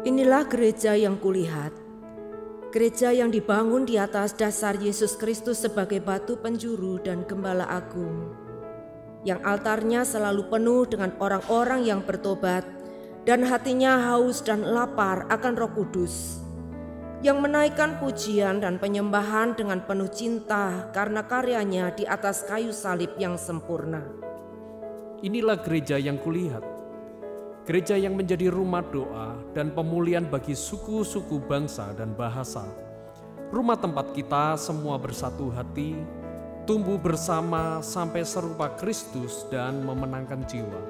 Inilah gereja yang kulihat, gereja yang dibangun di atas dasar Yesus Kristus sebagai batu penjuru dan gembala agung, yang altarnya selalu penuh dengan orang-orang yang bertobat dan hatinya haus dan lapar akan Roh Kudus, yang menaikkan pujian dan penyembahan dengan penuh cinta karena karyanya di atas kayu salib yang sempurna. Inilah gereja yang kulihat, gereja yang menjadi rumah doa dan pemulihan bagi suku-suku bangsa dan bahasa. Rumah tempat kita semua bersatu hati, tumbuh bersama sampai serupa Kristus dan memenangkan jiwa.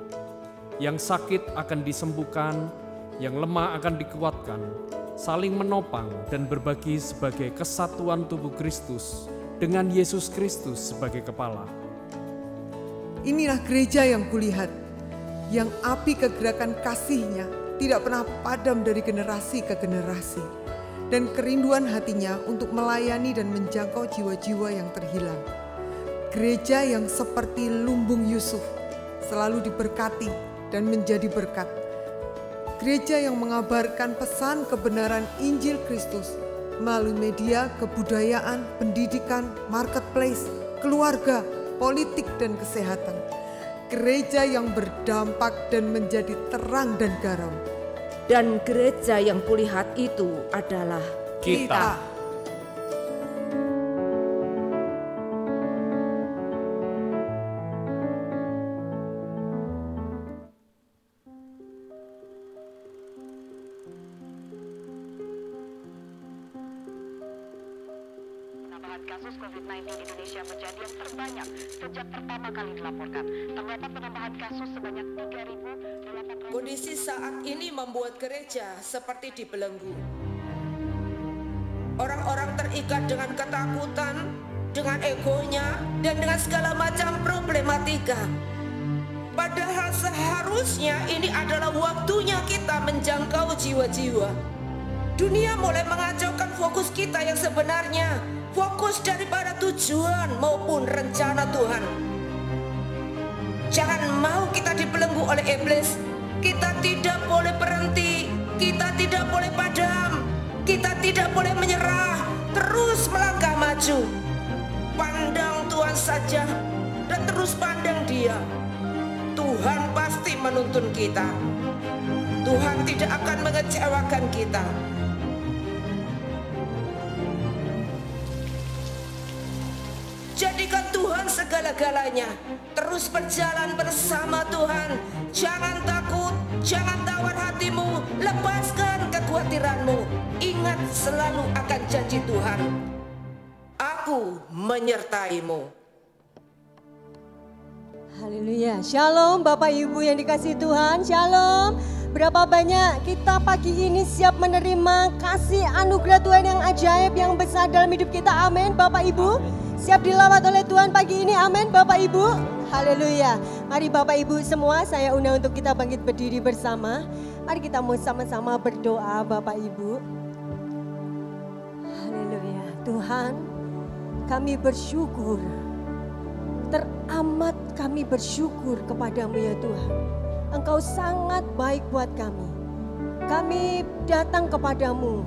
Yang sakit akan disembuhkan, yang lemah akan dikuatkan, saling menopang dan berbagi sebagai kesatuan tubuh Kristus dengan Yesus Kristus sebagai kepala. Inilah gereja yang kulihat, yang api kegerakan kasih-Nya tidak pernah padam dari generasi ke generasi, dan kerinduan hatinya untuk melayani dan menjangkau jiwa-jiwa yang terhilang. Gereja yang seperti lumbung Yusuf, selalu diberkati dan menjadi berkat. Gereja yang mengabarkan pesan kebenaran Injil Kristus melalui media, kebudayaan, pendidikan, marketplace, keluarga, politik, dan kesehatan. Gereja yang berdampak dan menjadi terang dan garam. Dan gereja yang kulihat itu adalah Kita. Penambahan kasus COVID-19 di Indonesia menjadi yang terbanyak sejak pertama kali dilaporkan. Terdapat penambahan kasus sebanyak 3.800. kondisi saat ini membuat gereja seperti dibelenggu. Orang-orang terikat dengan ketakutan, dengan egonya, dan dengan segala macam problematika. Padahal seharusnya ini adalah waktunya kita menjangkau jiwa-jiwa. Dunia mulai mengacaukan fokus kita yang sebenarnya, fokus daripada tujuan maupun rencana Tuhan. Jangan mau kita dibelenggu oleh iblis. Kita tidak boleh berhenti, kita tidak boleh padam, kita tidak boleh menyerah, terus melangkah maju. Pandang Tuhan saja dan terus pandang Dia. Tuhan pasti menuntun kita. Tuhan tidak akan mengecewakan kita. Jadikan Tuhan segala-galanya. Terus berjalan bersama Tuhan. Jangan takut, jangan tawar hatimu. Lepaskan kekhawatiranmu. Ingat selalu akan janji Tuhan. Aku menyertaimu. Haleluya. Shalom Bapak Ibu yang dikasihi Tuhan. Shalom. Berapa banyak kita pagi ini siap menerima kasih anugerah Tuhan yang ajaib, yang besar dalam hidup kita. Amin Bapak Ibu. Siap dilawat oleh Tuhan pagi ini. Amin Bapak Ibu. Haleluya. Mari Bapak Ibu semua, saya undang untuk kita bangkit berdiri bersama. Mari kita mau sama-sama berdoa Bapak Ibu. Haleluya. Tuhan, kami bersyukur. Teramat kami bersyukur kepadamu ya Tuhan. Engkau sangat baik buat kami. Kami datang kepadamu.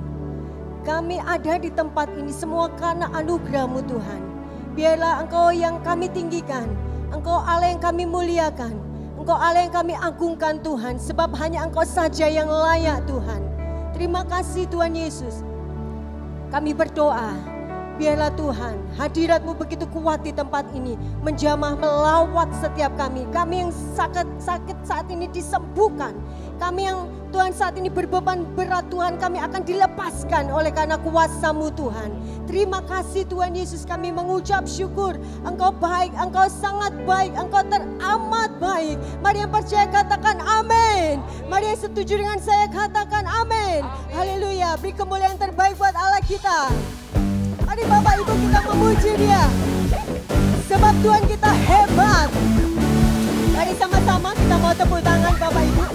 Kami ada di tempat ini semua karena anugerah-Mu Tuhan. Biarlah Engkau yang kami tinggikan. Engkau Allah yang kami muliakan. Engkau Allah yang kami agungkan Tuhan. Sebab hanya Engkau saja yang layak Tuhan. Terima kasih Tuhan Yesus. Kami berdoa. Biarlah Tuhan, hadirat-Mu begitu kuat di tempat ini, menjamah melawat setiap kami. Kami yang sakit saat ini disembuhkan. Kami yang Tuhan saat ini berbeban berat Tuhan, kami akan dilepaskan oleh karena kuasa-Mu Tuhan. Terima kasih Tuhan Yesus, kami mengucap syukur. Engkau baik, Engkau sangat baik, Engkau teramat baik. Mari yang percaya katakan amin. Mari yang setuju dengan saya katakan amin. Haleluya, beri kemuliaan terbaik buat Allah kita. Mari Bapak Ibu kita memuji Dia. Sebab Tuhan kita hebat. Mari sama-sama kita mau tepuk tangan Bapak Ibu.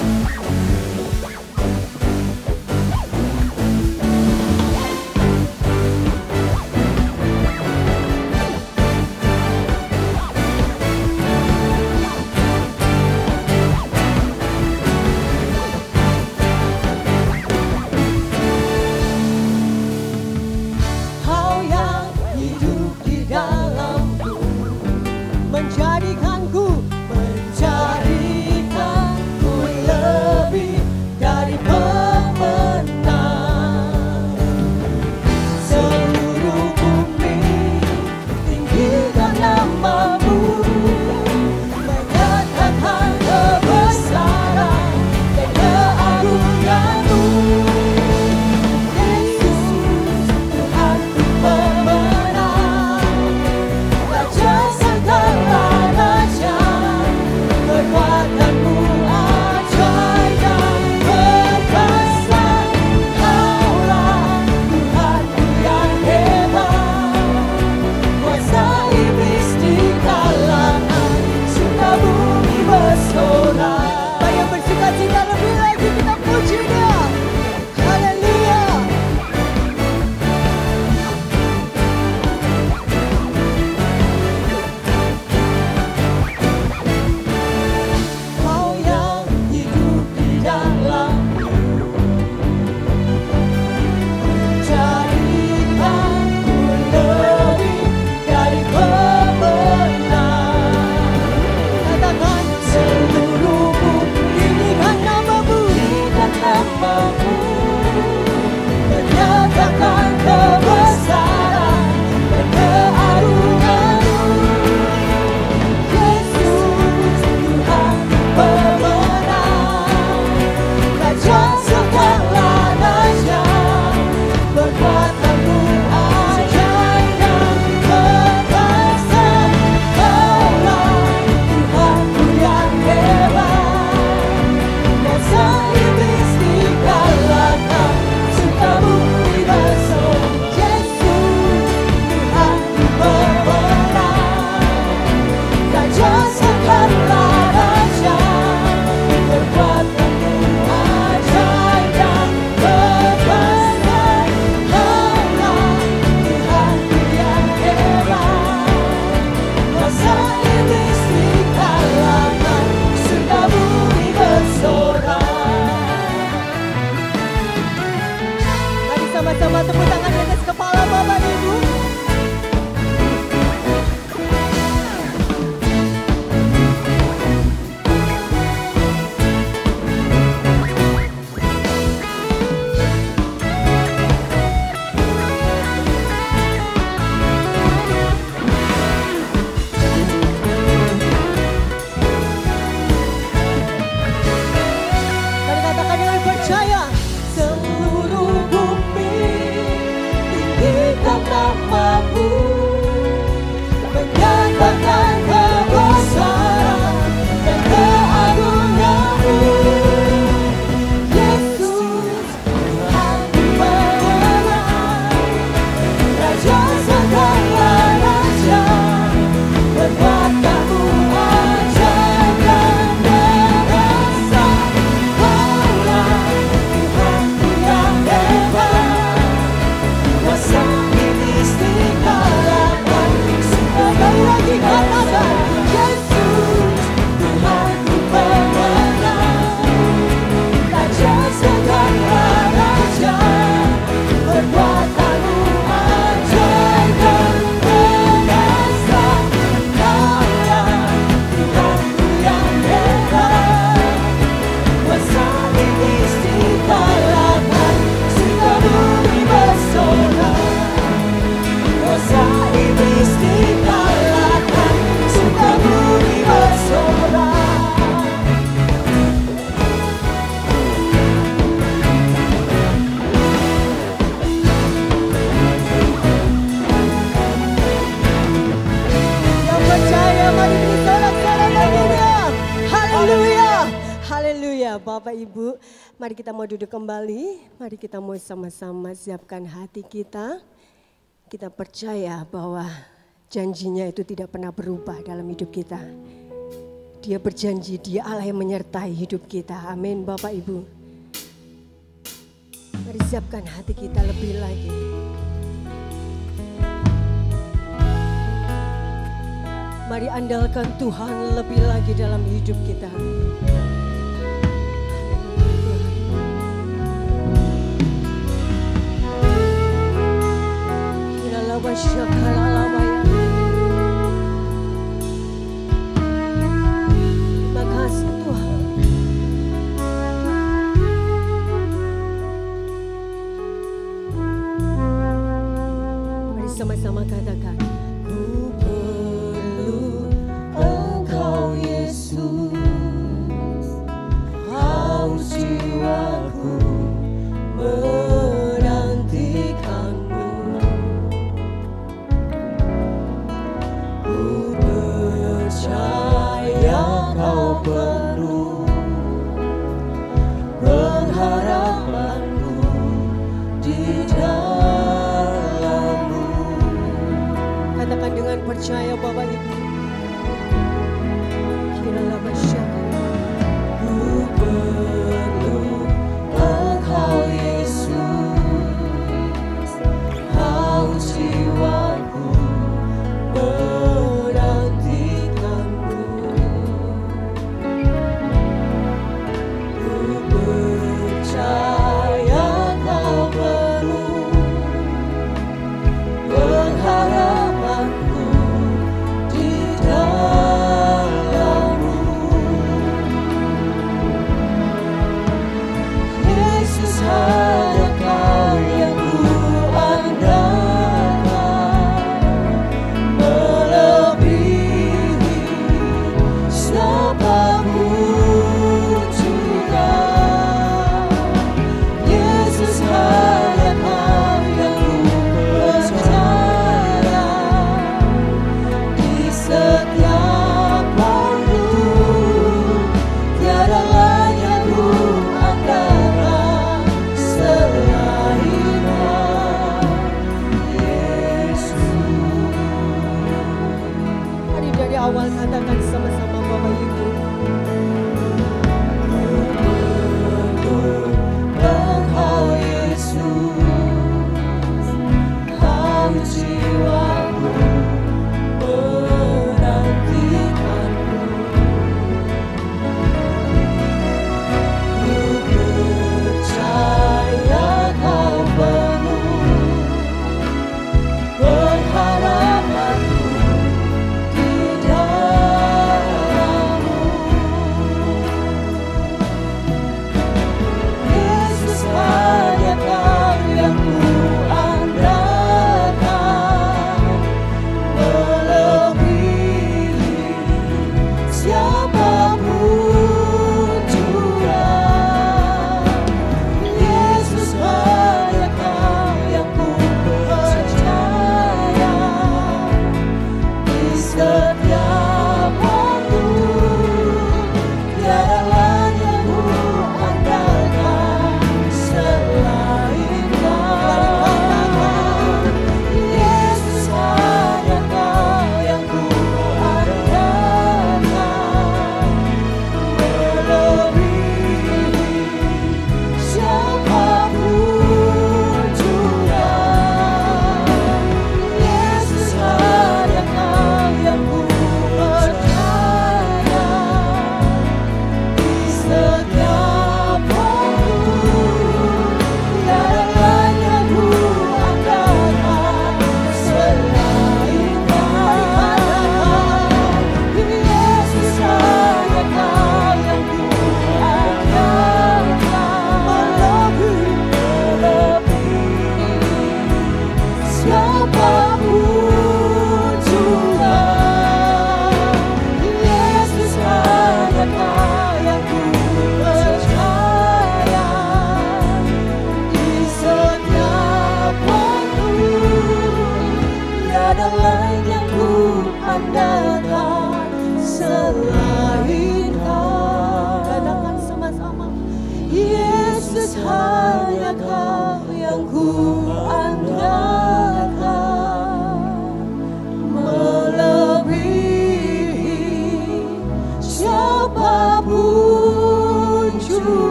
Haleluya Bapak Ibu. Mari kita mau duduk kembali. Mari kita mau sama-sama siapkan hati kita. Kita percaya bahwa janjinya itu tidak pernah berubah dalam hidup kita. Dia berjanji, Dia Allah yang menyertai hidup kita. Amin Bapak Ibu. Mari siapkan hati kita lebih lagi. Mari andalkan Tuhan lebih lagi dalam hidup kita. Terima kasih Tuhan. Mari sama-sama katakan, ku perlu Engkau Yesus, haus jiwaku menantikanmu. Ku percaya Kau penuh pengharapanku di dalam-Mu. Katakan dengan percaya Bapak Ibu. Kiralah masyarakat. Ku perlu Engkau Yesus, haus jiwaku menantikanmu. Ku percaya Kau penuh pengharapanku di dalam-Mu.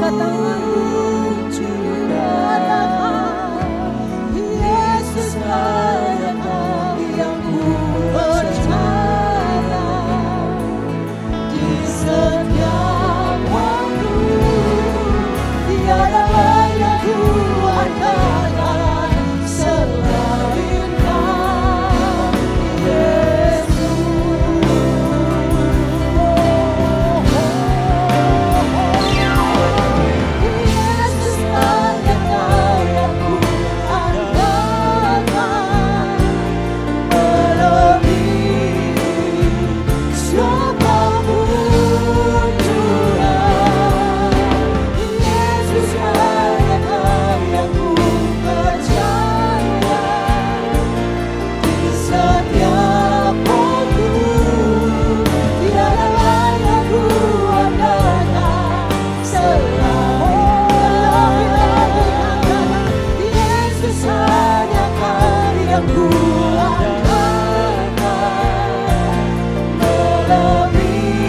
angkat tanganmu, katakan Yesus hanya Kau yang ku percaya. Di setiap waktu tiada lain yang ku andalkan selain Kau, Yesus. Yesus hanya Kau yang ku andalkan, melebihi siapapun Tuhan. Yesus hanya Kau yang ku percaya. Di setiap waktu tiada lain yang ku andalkan selain Yesus hanya Kau yang ku andalkan, melebihi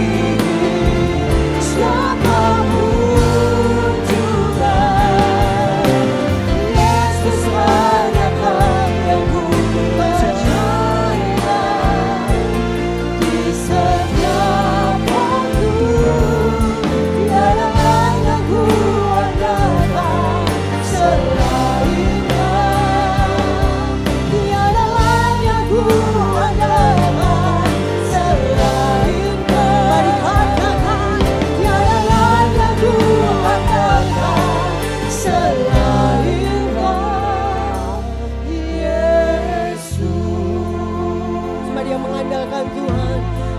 siapapun Tuhan. Yesus hanya Kau yang ku percaya. Di setiap waktu tiada lain yang ku andalkan selain Kau. Tiada lain yang ku andalkan selain Kau. Mari katakan, tiada lain yang ku andalkan selain Kau, Yesus. Mari yang mengandalkan Tuhan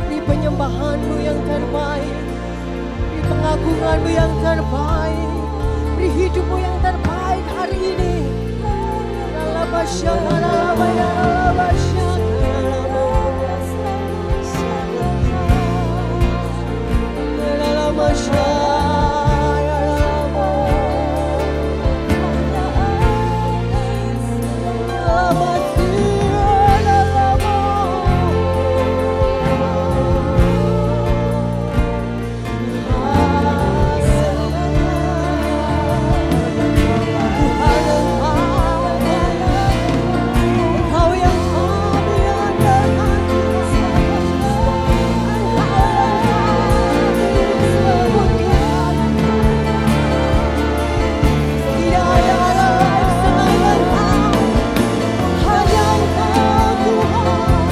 di penyembahan-Mu yang terbaik, di pengagungan-Mu yang terbaik, di hidup-Mu yang terbaik hari ini. Kau yang kami andalkan, tidak ada lain selain Kau, hanya Engkau Tuhan yang kami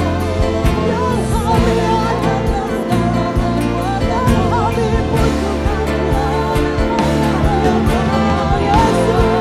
andalkan, yang kami butuhkan Tuhan, hanya Kau Yesus.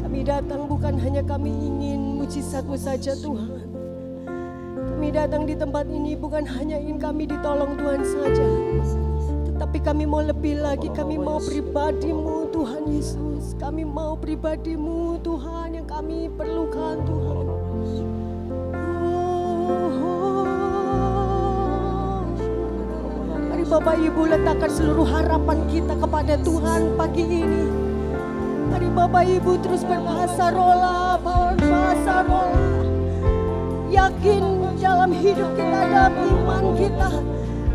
Kami datang bukan hanya kami ingin mujizat-Mu saja Tuhan. Kami datang di tempat ini bukan hanya ingin kami ditolong Tuhan saja, tetapi kami mau lebih lagi, kami mau pribadi-Mu Tuhan Yesus. Kami mau pribadi-Mu Tuhan yang kami perlukan Tuhan. Mari Bapak Ibu letakkan seluruh harapan kita kepada Tuhan pagi ini. Mari Bapak Ibu terus berbahasa rola, bahasa rola. Yakin dalam hidup kita, dalam iman kita.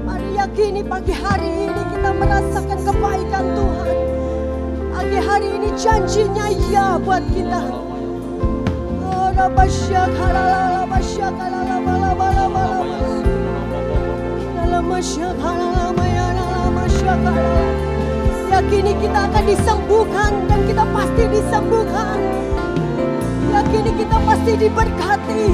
Mari yakini pagi hari ini kita merasakan kebaikan Tuhan. Pagi hari ini janjinya ya buat kita. Yakini kita akan disembuhkan dan kita pasti disembuhkan. Yakini kita pasti diberkati.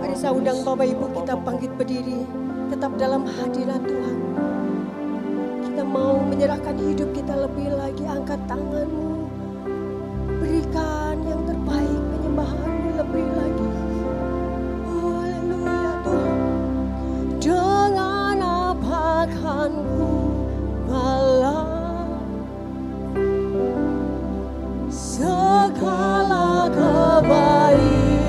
Mari saya undang Bapak Ibu kita bangkit berdiri, tetap dalam hadirat Tuhan. Kita mau menyerahkan hidup kita lebih lagi, angkat tanganmu, berikan yang terbaik, penyembahanmu lebih lagi. Haleluya Tuhan. Dengan apa kan ku balas segala kebaikanmu,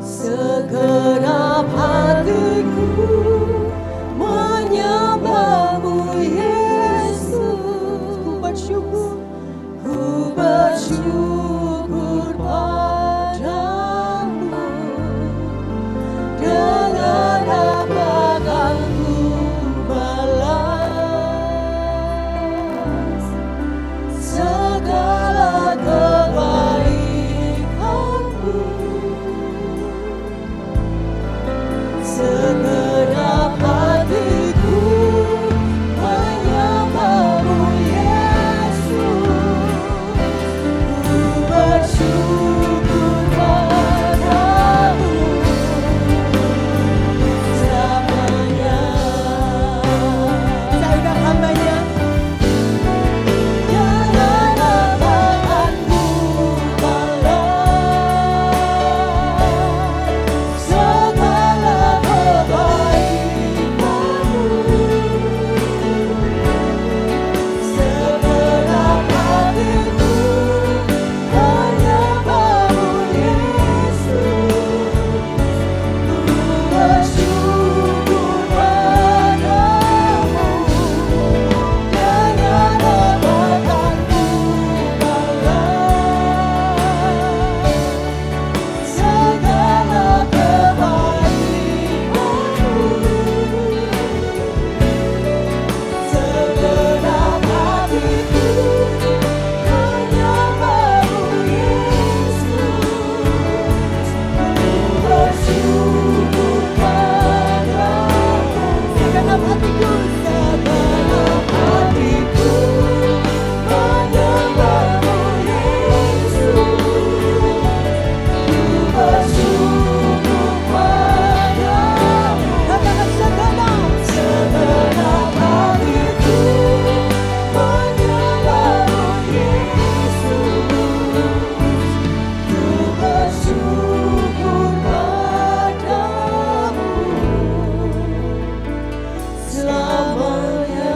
segenap hatiku menyembahmu Yesus. Ku bersyukur padamu. Dengan apa kan ku balas segala kebaikanmu, segenap hatiku menyembahmu Yesus. Ku bersyukur padamu selamanya. Saya undang hambanya. Jangan apakan ku balas segala kebaikanmu, segenap hatiku menyembahmu Yesus. Ku bersyukur padamu. Dengan apa kan ku balas segala kebaikanmu, segenap hatiku menyembahmu Yesus. Ku bersyukur padamu. Segenap hatiku menyembahmu Yesus. Ku bersyukur padamu. Katakan segenap hatiku menyembahmu Yesus. Ku bersyukur padamu selamanya.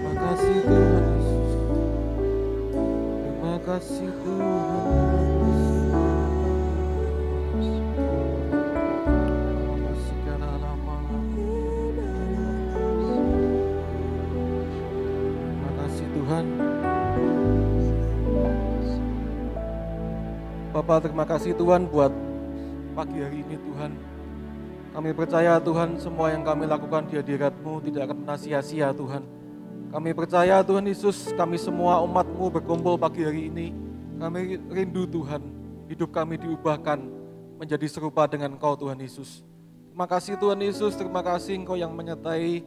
Terima kasih Tuhan Yesus. Terima kasih Tuhan. Terima kasih Tuhan. Bapak, terima kasih Tuhan buat pagi hari ini Tuhan. Kami percaya Tuhan semua yang kami lakukan di hadirat-Mu tidak akan pernah sia-sia Tuhan. Kami percaya Tuhan Yesus, kami semua umat-Mu berkumpul pagi hari ini. Kami rindu Tuhan, hidup kami diubahkan menjadi serupa dengan Engkau Tuhan Yesus. Terima kasih Tuhan Yesus, terima kasih Engkau yang menyertai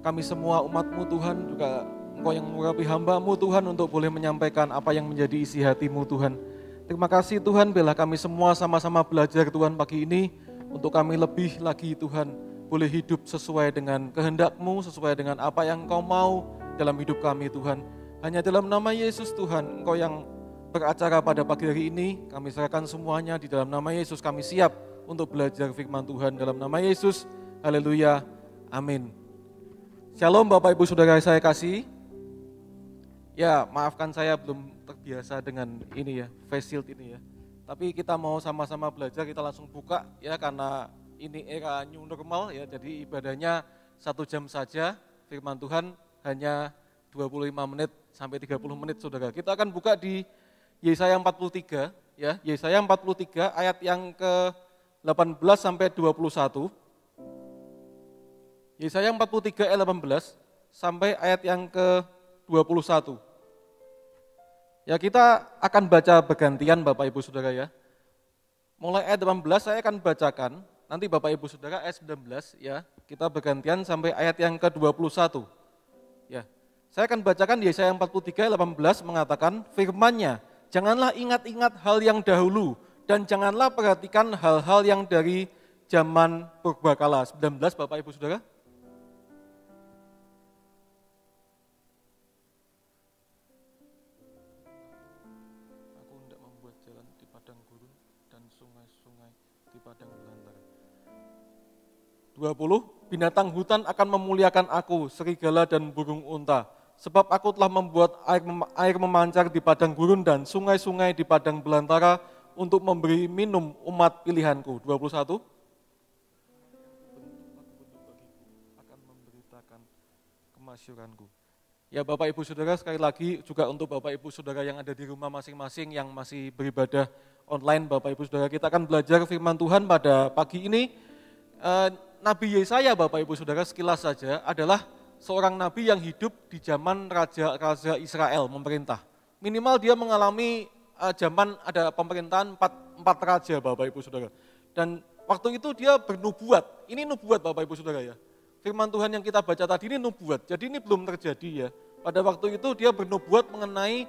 kami semua umat-Mu Tuhan, juga Engkau yang mengurapi hamba-Mu Tuhan untuk boleh menyampaikan apa yang menjadi isi hati-Mu Tuhan. Terima kasih Tuhan, biarlah kami semua sama-sama belajar Tuhan pagi ini, untuk kami lebih lagi Tuhan, boleh hidup sesuai dengan kehendak-Mu, sesuai dengan apa yang Engkau mau dalam hidup kami Tuhan. Hanya dalam nama Yesus Tuhan, Engkau yang beracara pada pagi hari ini, kami serahkan semuanya di dalam nama Yesus, kami siap untuk belajar firman Tuhan dalam nama Yesus. Haleluya, amin. Shalom Bapak Ibu Saudara saya kasih. Ya, maafkan saya belum terbiasa dengan ini ya, face shield ini ya. Tapi kita mau sama-sama belajar, kita langsung buka ya, karena ini era new normal ya. Jadi ibadahnya 1 jam saja, firman Tuhan hanya 25 menit sampai 30 menit Saudara. Kita akan buka di Yesaya 43 ya, Yesaya 43 ayat yang ke-18 sampai 21. Yesaya 43 ayat 18 sampai ayat yang ke-21. Ya, kita akan baca bergantian Bapak Ibu Saudara ya. Mulai ayat 18 saya akan bacakan, nanti Bapak Ibu Saudara ayat 19 ya. Kita bergantian sampai ayat yang ke-21. Ya. Saya akan bacakan Yesaya 43 ayat 18 mengatakan firman-Nya, janganlah ingat-ingat hal yang dahulu dan janganlah perhatikan hal-hal yang dari zaman purbakala. 19 Bapak Ibu Saudara. Aku hendak membuat jalan di padang gurun dan sungai-sungai di padang belantara. 20. Binatang hutan akan memuliakan aku, serigala dan burung unta. Sebab aku telah membuat air memancar di padang gurun dan sungai-sungai di padang belantara untuk memberi minum umat pilihanku. 21. Akan memberitakan kemasyuranku. Ya Bapak Ibu Saudara, sekali lagi juga untuk Bapak Ibu Saudara yang ada di rumah masing-masing yang masih beribadah online, Bapak Ibu Saudara, kita akan belajar firman Tuhan pada pagi ini. Nabi Yesaya Bapak Ibu Saudara sekilas saja adalah seorang nabi yang hidup di zaman raja-raja Israel memerintah. Minimal dia mengalami zaman ada pemerintahan empat raja Bapak Ibu Saudara. Dan waktu itu dia bernubuat. Ini nubuat Bapak Ibu Saudara ya. Firman Tuhan yang kita baca tadi ini nubuat. Jadi ini belum terjadi ya. Pada waktu itu dia bernubuat mengenai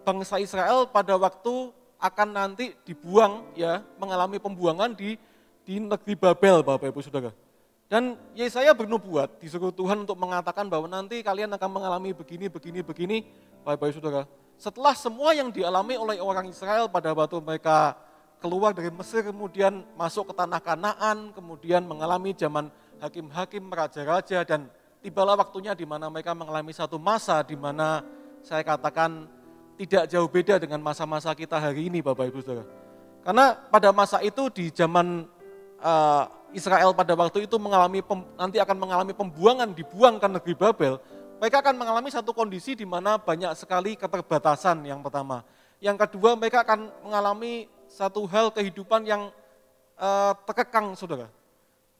bangsa Israel pada waktu akan nanti dibuang ya, mengalami pembuangan di negeri Babel Bapak Ibu Saudara. Dan Yesaya bernubuat, disuruh Tuhan untuk mengatakan bahwa nanti kalian akan mengalami begini, Bapak Ibu Saudara. Setelah semua yang dialami oleh orang Israel pada waktu mereka keluar dari Mesir, kemudian masuk ke tanah Kanaan, kemudian mengalami zaman hakim-hakim, raja-raja, dan tibalah waktunya di mana mereka mengalami satu masa di mana saya katakan tidak jauh beda dengan masa-masa kita hari ini Bapak Ibu Saudara. Karena pada masa itu di zaman Israel pada waktu itu nanti akan mengalami pembuangan, dibuang ke negeri Babel, mereka akan mengalami satu kondisi di mana banyak sekali keterbatasan yang pertama. Yang kedua, mereka akan mengalami satu hal kehidupan yang terkekang, saudara.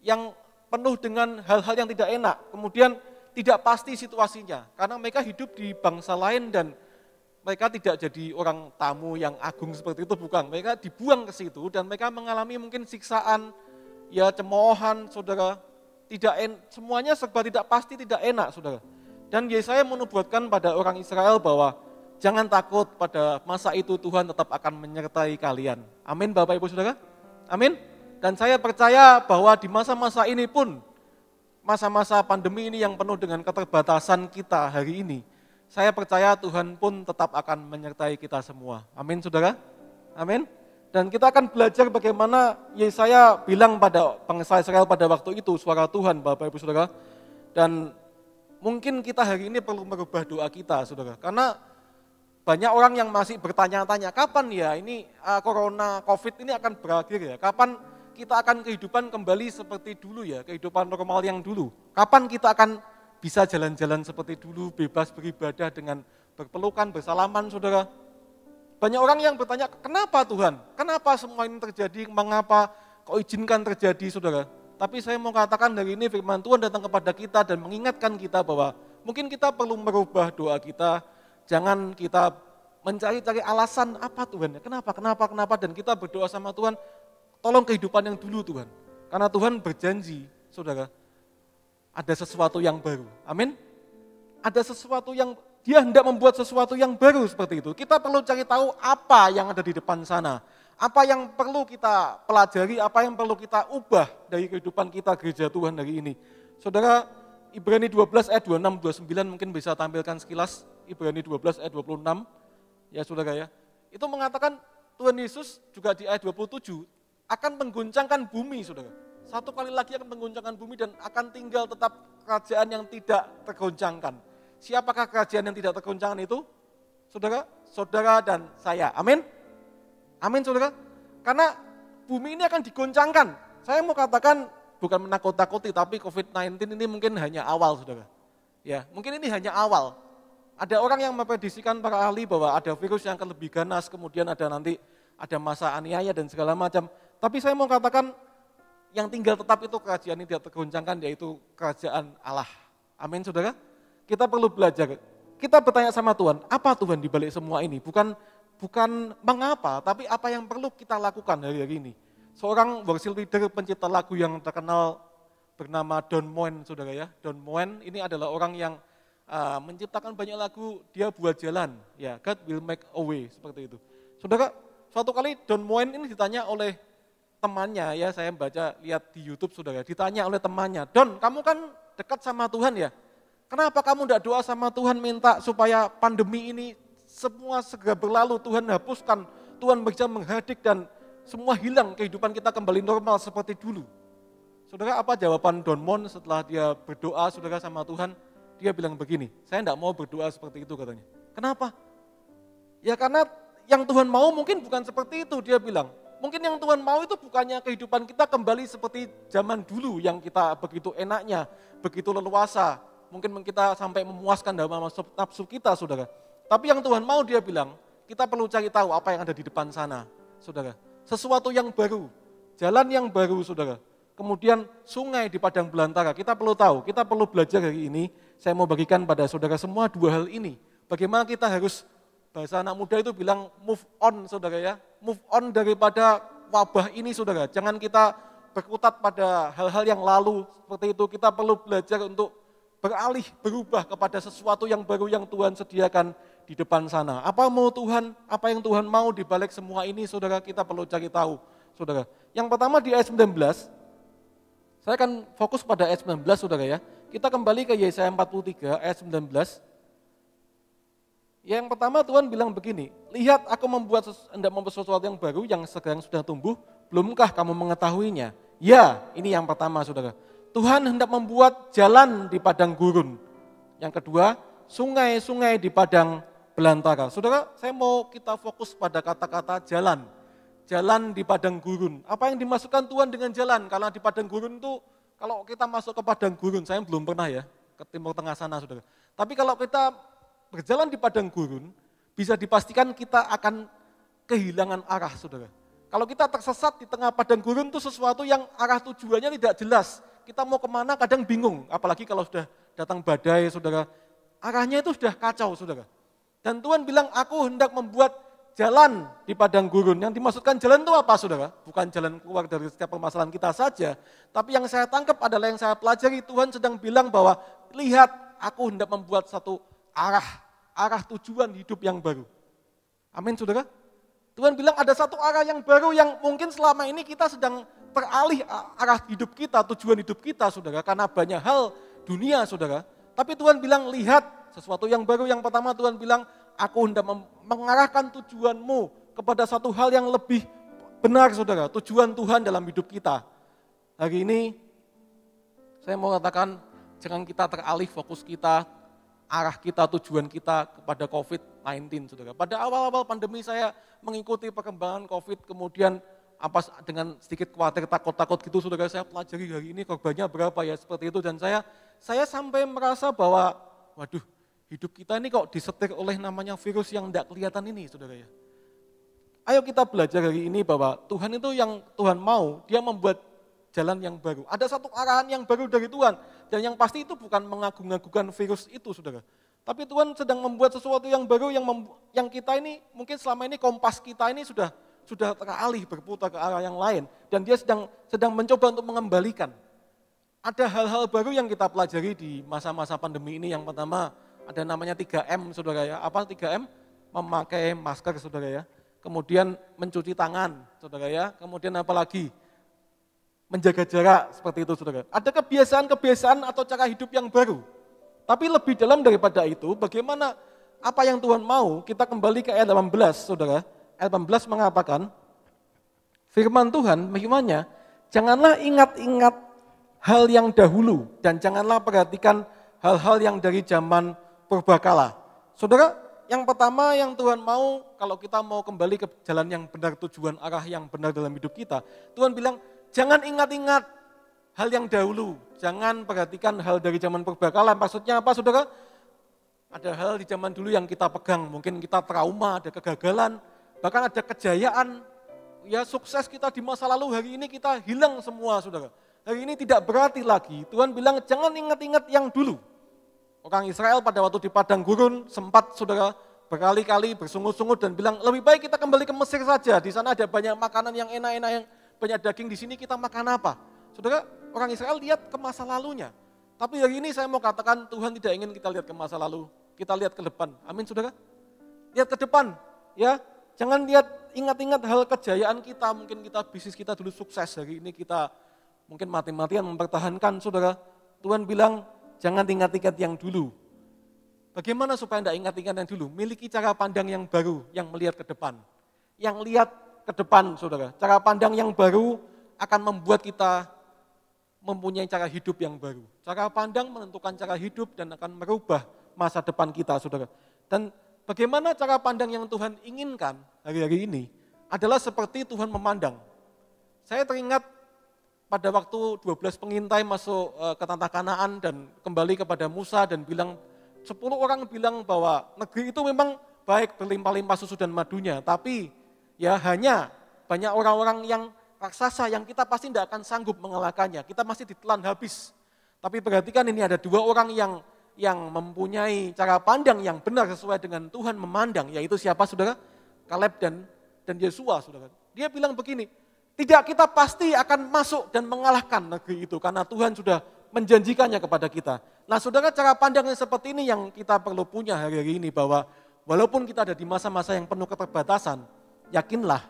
Yang penuh dengan hal-hal yang tidak enak, kemudian tidak pasti situasinya, karena mereka hidup di bangsa lain dan mereka tidak jadi orang tamu yang agung seperti itu, bukan. Mereka dibuang ke situ dan mereka mengalami mungkin siksaan, ya cemoohan, saudara, semuanya serba tidak pasti, tidak enak, saudara. Dan Yesaya menubuatkan pada orang Israel bahwa jangan takut, pada masa itu Tuhan tetap akan menyertai kalian. Amin Bapak Ibu Saudara, amin. Dan saya percaya bahwa di masa-masa ini pun, masa-masa pandemi ini yang penuh dengan keterbatasan kita hari ini, saya percaya Tuhan pun tetap akan menyertai kita semua. Amin saudara, amin. Dan kita akan belajar bagaimana Yesaya bilang pada bangsa Israel pada waktu itu, suara Tuhan Bapak Ibu Saudara. Dan mungkin kita hari ini perlu merubah doa kita saudara. Karena banyak orang yang masih bertanya-tanya, kapan ya ini corona covid ini akan berakhir ya. Kapan kita akan kehidupan kembali seperti dulu ya, kehidupan normal yang dulu. Kapan kita akan bisa jalan-jalan seperti dulu, bebas beribadah dengan berpelukan, bersalaman saudara. Banyak orang yang bertanya, kenapa Tuhan? Kenapa semua ini terjadi? Mengapa kau izinkan terjadi, saudara? Tapi saya mau katakan hari ini firman Tuhan datang kepada kita dan mengingatkan kita bahwa mungkin kita perlu merubah doa kita. Jangan kita mencari-cari alasan apa Tuhan, kenapa, dan kita berdoa sama Tuhan, tolong kehidupan yang dulu Tuhan. Karena Tuhan berjanji, saudara, ada sesuatu yang baru. Amin. Ada sesuatu yang, dia hendak membuat sesuatu yang baru seperti itu. Kita perlu cari tahu apa yang ada di depan sana. Apa yang perlu kita pelajari, apa yang perlu kita ubah dari kehidupan kita gereja Tuhan hari ini. Saudara, Ibrani 12 ayat 26-29 mungkin bisa tampilkan sekilas. Ibrani 12 ayat 26, ya saudara ya. Itu mengatakan Tuhan Yesus juga di ayat 27 akan mengguncangkan bumi, saudara. Satu kali lagi akan mengguncangkan bumi dan akan tinggal tetap kerajaan yang tidak tergoncangkan. Siapakah kerajaan yang tidak tergoncangkan itu? Saudara, saudara dan saya. Amin. Amin saudara. Karena bumi ini akan digoncangkan. Saya mau katakan bukan menakut-takuti, tapi COVID-19 ini mungkin hanya awal saudara. Ya, mungkin ini hanya awal. Ada orang yang mempredisikan para ahli bahwa ada virus yang akan lebih ganas, kemudian ada masa aniaya dan segala macam. Tapi saya mau katakan yang tinggal tetap itu kerajaan ini tidak tergoncangkan, yaitu kerajaan Allah. Amin saudara. Kita perlu belajar. Kita bertanya sama Tuhan, apa Tuhan di balik semua ini? Bukan mengapa, tapi apa yang perlu kita lakukan hari-hari ini. Seorang worship leader pencipta lagu yang terkenal bernama Don Moen, saudara ya. Don Moen ini adalah orang yang menciptakan banyak lagu, dia buat jalan. Ya, God will make a way, seperti itu. Saudara, suatu kali Don Moen ini ditanya oleh temannya, ya saya lihat di YouTube saudara, ditanya oleh temannya, Don, kamu kan dekat sama Tuhan ya, kenapa kamu tidak doa sama Tuhan minta supaya pandemi ini semua segera berlalu, Tuhan hapuskan, Tuhan bisa menghadik dan semua hilang, kehidupan kita kembali normal seperti dulu. Saudara, apa jawaban Don Moen setelah dia berdoa saudara sama Tuhan? Dia bilang begini, saya tidak mau berdoa seperti itu katanya. Kenapa? Ya karena yang Tuhan mau mungkin bukan seperti itu, dia bilang. Mungkin yang Tuhan mau itu bukannya kehidupan kita kembali seperti zaman dulu yang kita begitu enaknya, begitu leluasa. Mungkin kita sampai memuaskan dalam nafsu kita, saudara. Tapi yang Tuhan mau dia bilang, kita perlu cari tahu apa yang ada di depan sana, saudara. Sesuatu yang baru, jalan yang baru, saudara. Kemudian sungai di padang belantara, kita perlu tahu, kita perlu belajar hari ini. Saya mau bagikan pada saudara semua dua hal ini. Bagaimana kita harus, bahasa anak muda itu bilang move on, saudara ya. Move on daripada wabah ini, saudara. Jangan kita berkutat pada hal-hal yang lalu seperti itu. Kita perlu belajar untuk beralih, berubah kepada sesuatu yang baru yang Tuhan sediakan di depan sana. Apa mau Tuhan, apa yang Tuhan mau di balik semua ini, saudara, kita perlu cari tahu, saudara. Yang pertama di ayat 19, saya akan fokus pada ayat 19, saudara ya. Kita kembali ke Yesaya 43 ayat 19. Yang pertama Tuhan bilang begini, lihat aku hendak membuat sesuatu yang baru yang sekarang sudah tumbuh, belumkah kamu mengetahuinya? Ya, ini yang pertama saudara. Tuhan hendak membuat jalan di padang gurun. Yang kedua, sungai-sungai di padang belantara. Saudara, saya mau kita fokus pada kata-kata jalan. Jalan di padang gurun. Apa yang dimasukkan Tuhan dengan jalan? Karena di padang gurun itu, kalau kita masuk ke padang gurun, saya belum pernah ya, ke Timur Tengah sana saudara. Tapi kalau kita berjalan di padang gurun, bisa dipastikan kita akan kehilangan arah saudara. Kalau kita tersesat di tengah padang gurun itu sesuatu yang arah tujuannya tidak jelas. Kita mau kemana kadang bingung, apalagi kalau sudah datang badai saudara. Arahnya itu sudah kacau saudara. Dan Tuhan bilang, aku hendak membuat jalan di padang gurun. Yang dimaksudkan jalan itu apa saudara? Bukan jalan keluar dari setiap permasalahan kita saja. Tapi yang saya tangkap adalah yang saya pelajari, Tuhan sedang bilang bahwa lihat aku hendak membuat satu arah tujuan hidup yang baru. Amin saudara. Tuhan bilang ada satu arah yang baru yang mungkin selama ini kita sedang teralih arah hidup kita, tujuan hidup kita saudara. Karena banyak hal dunia saudara. Tapi Tuhan bilang lihat sesuatu yang baru. Yang pertama Tuhan bilang aku hendak mengarahkan tujuanmu kepada satu hal yang lebih benar saudara. Tujuan Tuhan dalam hidup kita. Hari ini saya mau katakan jangan kita teralih fokus kita, arah kita, tujuan kita kepada COVID-19 saudara. Pada awal-awal pandemi saya mengikuti perkembangan COVID, kemudian dengan sedikit khawatir, takut-takut gitu saudara, saya pelajari hari ini korbannya berapa ya seperti itu. Dan saya sampai merasa bahwa waduh, hidup kita ini kok disetir oleh namanya virus yang tidak kelihatan ini, saudara ya. Ayo kita belajar hari ini bahwa Tuhan itu yang Tuhan mau, dia membuat jalan yang baru. Ada satu arahan yang baru dari Tuhan. Dan yang pasti itu bukan mengagung-agungkan virus itu, saudara. Tapi Tuhan sedang membuat sesuatu yang baru yang kita ini, mungkin selama ini kompas kita ini sudah sudah teralih berputar ke arah yang lain dan dia sedang mencoba untuk mengembalikan. Ada hal-hal baru yang kita pelajari di masa-masa pandemi ini. Yang pertama ada namanya 3M, saudara ya. Apa 3M? Memakai masker, saudara ya. Kemudian mencuci tangan, saudara ya. Kemudian apa lagi? Menjaga jarak, seperti itu, saudara. Ada kebiasaan-kebiasaan atau cara hidup yang baru. Tapi lebih dalam daripada itu, bagaimana apa yang Tuhan mau, kita kembali ke ayat 18, saudara. Ayat 18 mengatakan, firman Tuhan, bagaimana? Janganlah ingat-ingat hal yang dahulu, dan janganlah perhatikan hal-hal yang dari zaman purbakala. Saudara, yang pertama yang Tuhan mau, kalau kita mau kembali ke jalan yang benar, tujuan arah yang benar dalam hidup kita, Tuhan bilang, jangan ingat-ingat hal yang dahulu, jangan perhatikan hal dari zaman purbakala. Maksudnya apa, saudara? Ada hal di zaman dulu yang kita pegang, mungkin kita trauma, ada kegagalan, bahkan ada kejayaan, ya sukses kita di masa lalu, hari ini kita hilang semua, saudara. Hari ini tidak berarti lagi. Tuhan bilang jangan ingat-ingat yang dulu. Orang Israel pada waktu di padang gurun sempat, saudara, berkali-kali bersungut-sungut dan bilang lebih baik kita kembali ke Mesir saja. Di sana ada banyak makanan yang enak-enak, yang banyak daging, di sini kita makan apa? Saudara, orang Israel lihat ke masa lalunya. Tapi hari ini saya mau katakan Tuhan tidak ingin kita lihat ke masa lalu, kita lihat ke depan. Amin, saudara? Lihat ke depan, ya. Jangan lihat, ingat-ingat hal kejayaan kita, mungkin kita bisnis kita dulu sukses, hari ini kita mungkin mati-matian mempertahankan, saudara. Tuhan bilang jangan ingat-ingat yang dulu. Bagaimana supaya tidak ingat-ingat yang dulu? Miliki cara pandang yang baru, yang melihat ke depan. Yang lihat ke depan, saudara. Cara pandang yang baru akan membuat kita mempunyai cara hidup yang baru. Cara pandang menentukan cara hidup dan akan merubah masa depan kita, saudara. Dan bagaimana cara pandang yang Tuhan inginkan hari-hari ini adalah seperti Tuhan memandang. Saya teringat pada waktu 12 pengintai masuk ke tanah Kanaan dan kembali kepada Musa dan bilang, 10 orang bilang bahwa negeri itu memang baik, berlimpah-limpah susu dan madunya, tapi ya hanya banyak orang-orang yang raksasa yang kita pasti tidak akan sanggup mengalahkannya, kita masih ditelan habis. Tapi perhatikan ini ada 2 orang yang mempunyai cara pandang yang benar sesuai dengan Tuhan memandang, yaitu siapa, saudara? Kaleb dan Yesua, saudara. Dia bilang begini, tidak, kita pasti akan masuk dan mengalahkan negeri itu karena Tuhan sudah menjanjikannya kepada kita. Nah, saudara, cara pandang yang seperti ini yang kita perlu punya hari-hari ini, bahwa walaupun kita ada di masa-masa yang penuh keterbatasan, yakinlah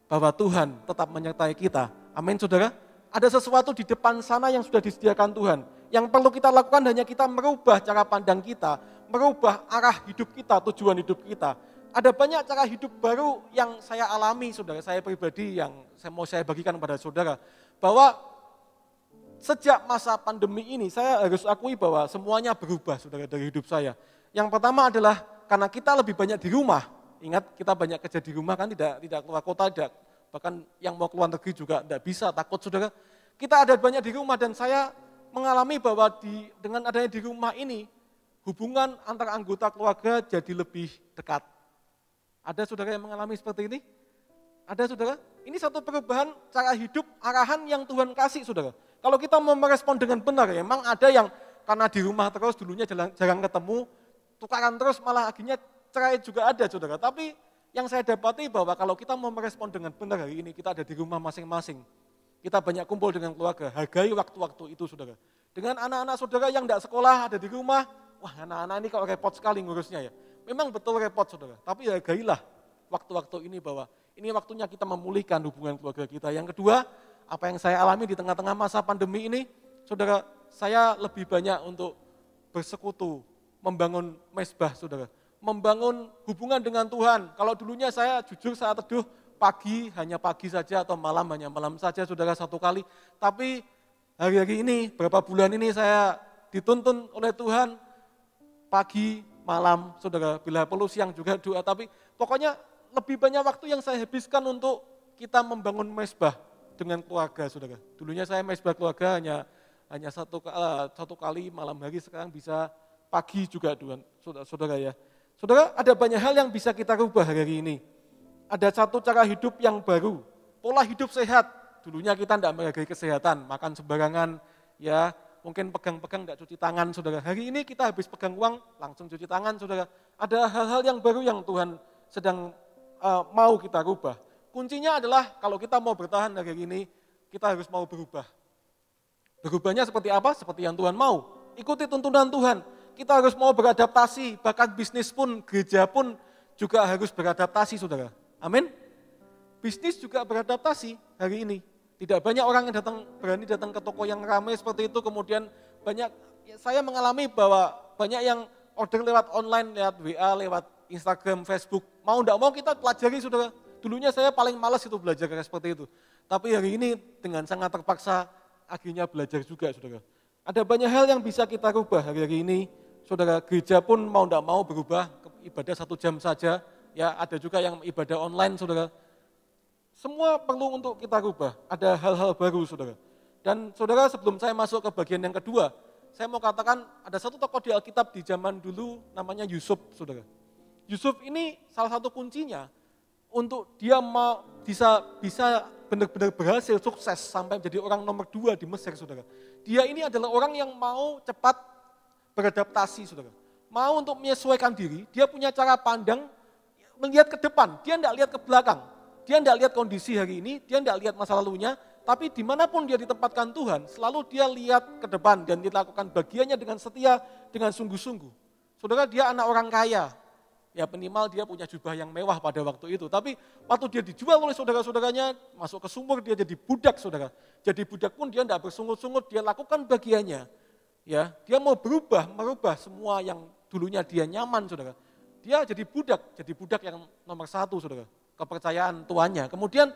bahwa Tuhan tetap menyertai kita. Amin, saudara. Ada sesuatu di depan sana yang sudah disediakan Tuhan. Yang perlu kita lakukan hanya kita merubah cara pandang kita, merubah arah hidup kita, tujuan hidup kita. Ada banyak cara hidup baru yang saya alami, saudara, saya pribadi yang saya bagikan kepada saudara. Bahwa sejak masa pandemi ini saya harus akui bahwa semuanya berubah, saudara, dari hidup saya. Yang pertama adalah karena kita lebih banyak di rumah. Ingat, kita banyak kerja di rumah kan, tidak keluar kota, bahkan yang mau keluar negeri juga tidak bisa, takut, saudara. Kita ada banyak di rumah dan saya mengalami bahwa dengan adanya di rumah ini, hubungan antar anggota keluarga jadi lebih dekat. Ada saudara yang mengalami seperti ini? Ada, saudara? Ini satu perubahan cara hidup, arahan yang Tuhan kasih, saudara. Kalau kita mau merespon dengan benar, ya, memang ada yang karena di rumah terus, dulunya jarang ketemu, tukaran terus, malah akhirnya cerai juga ada, saudara. Tapi yang saya dapati bahwa kalau kita mau merespon dengan benar hari ini, kita ada di rumah masing-masing. Kita banyak kumpul dengan keluarga, hargai waktu-waktu itu, saudara. Dengan anak-anak saudara yang tidak sekolah, ada di rumah, wah anak-anak ini kok repot sekali ngurusnya ya. Memang betul repot, saudara. Tapi hargailah waktu-waktu ini bahwa ini waktunya kita memulihkan hubungan keluarga kita. Yang kedua, apa yang saya alami di tengah-tengah masa pandemi ini, saudara, saya lebih banyak untuk bersekutu, membangun mezbah, saudara. Membangun hubungan dengan Tuhan. Kalau dulunya saya jujur saat teduh pagi, hanya pagi saja atau malam, hanya malam saja, saudara, 1 kali. Tapi hari-hari ini, beberapa bulan ini saya dituntun oleh Tuhan pagi, malam, saudara, bila perlu siang juga doa. Tapi pokoknya lebih banyak waktu yang saya habiskan untuk kita membangun mezbah dengan keluarga, saudara. Dulunya saya mezbah keluarga hanya satu kali malam hari, sekarang bisa pagi juga, saudara ya. Saudara, ada banyak hal yang bisa kita rubah hari ini. Ada satu cara hidup yang baru, pola hidup sehat. Dulunya kita tidak menghargai kesehatan, makan sembarangan, ya mungkin pegang-pegang tidak cuci tangan, saudara. Hari ini kita habis pegang uang, langsung cuci tangan, saudara. Ada hal-hal yang baru yang Tuhan sedang mau kita rubah. Kuncinya adalah kalau kita mau bertahan hari ini, kita harus mau berubah. Berubahnya seperti apa? Seperti yang Tuhan mau. Ikuti tuntunan Tuhan. Kita harus mau beradaptasi, bahkan bisnis pun, gereja pun juga harus beradaptasi, saudara. Amin. Bisnis juga beradaptasi hari ini. Tidak banyak orang yang berani datang ke toko yang ramai seperti itu, kemudian saya mengalami bahwa banyak yang order lewat online, lewat WA, lewat Instagram, Facebook. Mau enggak mau kita pelajari, saudara. Dulunya saya paling malas itu belajar kayak seperti itu. Tapi hari ini dengan sangat terpaksa akhirnya belajar juga, saudara. Ada banyak hal yang bisa kita rubah hari ini, saudara. Gereja pun mau enggak mau berubah, ibadah 1 jam saja. Ya, ada juga yang ibadah online, saudara. Semua perlu untuk kita rubah. Ada hal-hal baru, saudara. Dan saudara, sebelum saya masuk ke bagian yang kedua, saya mau katakan ada satu tokoh di Alkitab di zaman dulu namanya Yusuf, saudara. Yusuf ini salah satu kuncinya untuk dia bisa benar-benar berhasil sukses sampai menjadi orang nomor 2 di Mesir, saudara. Dia ini adalah orang yang mau cepat beradaptasi, saudara. Mau untuk menyesuaikan diri, dia punya cara pandang melihat ke depan, dia tidak lihat ke belakang. Dia tidak lihat kondisi hari ini, dia tidak lihat masa lalunya, tapi dimanapun dia ditempatkan Tuhan, selalu dia lihat ke depan dan dia lakukan bagiannya dengan setia, dengan sungguh-sungguh. Saudara, dia anak orang kaya. Ya minimal dia punya jubah yang mewah pada waktu itu. Tapi waktu dia dijual oleh saudara-saudaranya, masuk ke sumur, dia jadi budak, saudara. Jadi budak pun dia tidak bersungut-sungut, dia lakukan bagiannya. Ya, dia mau merubah semua yang dulunya dia nyaman, saudara. Dia jadi budak yang nomor 1, saudara. Kepercayaan tuannya. Kemudian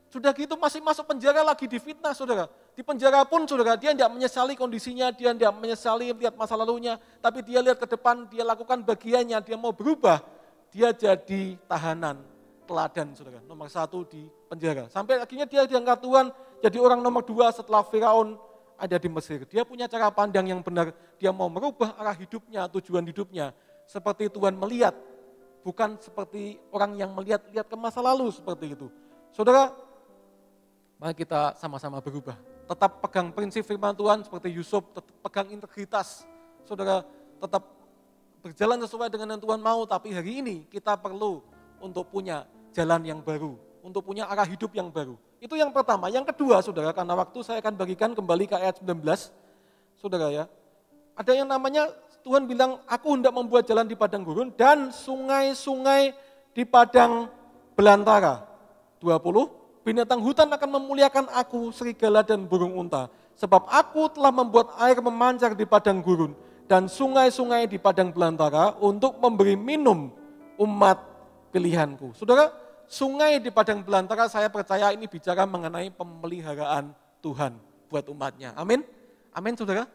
sudah gitu masih masuk penjara lagi difitnah, saudara. Di penjara pun, saudara, dia tidak menyesali kondisinya, dia tidak menyesali lihat masa lalunya, tapi dia lihat ke depan, dia lakukan bagiannya, dia mau berubah. Dia jadi tahanan, teladan, saudara, nomor 1 di penjara. Sampai akhirnya dia diangkat Tuhan, jadi orang nomor 2 setelah Firaun ada di Mesir. Dia punya cara pandang yang benar, dia mau merubah arah hidupnya, tujuan hidupnya. Seperti Tuhan melihat, bukan seperti orang yang melihat ke masa lalu seperti itu. Saudara, mari kita sama-sama berubah. Tetap pegang prinsip firman Tuhan seperti Yusuf, tetap pegang integritas. Saudara, tetap berjalan sesuai dengan yang Tuhan mau, tapi hari ini kita perlu untuk punya jalan yang baru, untuk punya arah hidup yang baru. Itu yang pertama. Yang kedua, saudara, karena waktu saya akan bagikan kembali ke ayat 19. Saudara ya, ada yang namanya Tuhan bilang, aku hendak membuat jalan di padang gurun dan sungai-sungai di padang belantara. 20, binatang hutan akan memuliakan aku, serigala dan burung unta. Sebab aku telah membuat air memancar di padang gurun dan sungai-sungai di padang belantara untuk memberi minum umat pilihanku. Saudara, sungai di padang belantara saya percaya ini bicara mengenai pemeliharaan Tuhan buat umatnya. Amin? Amin, saudara?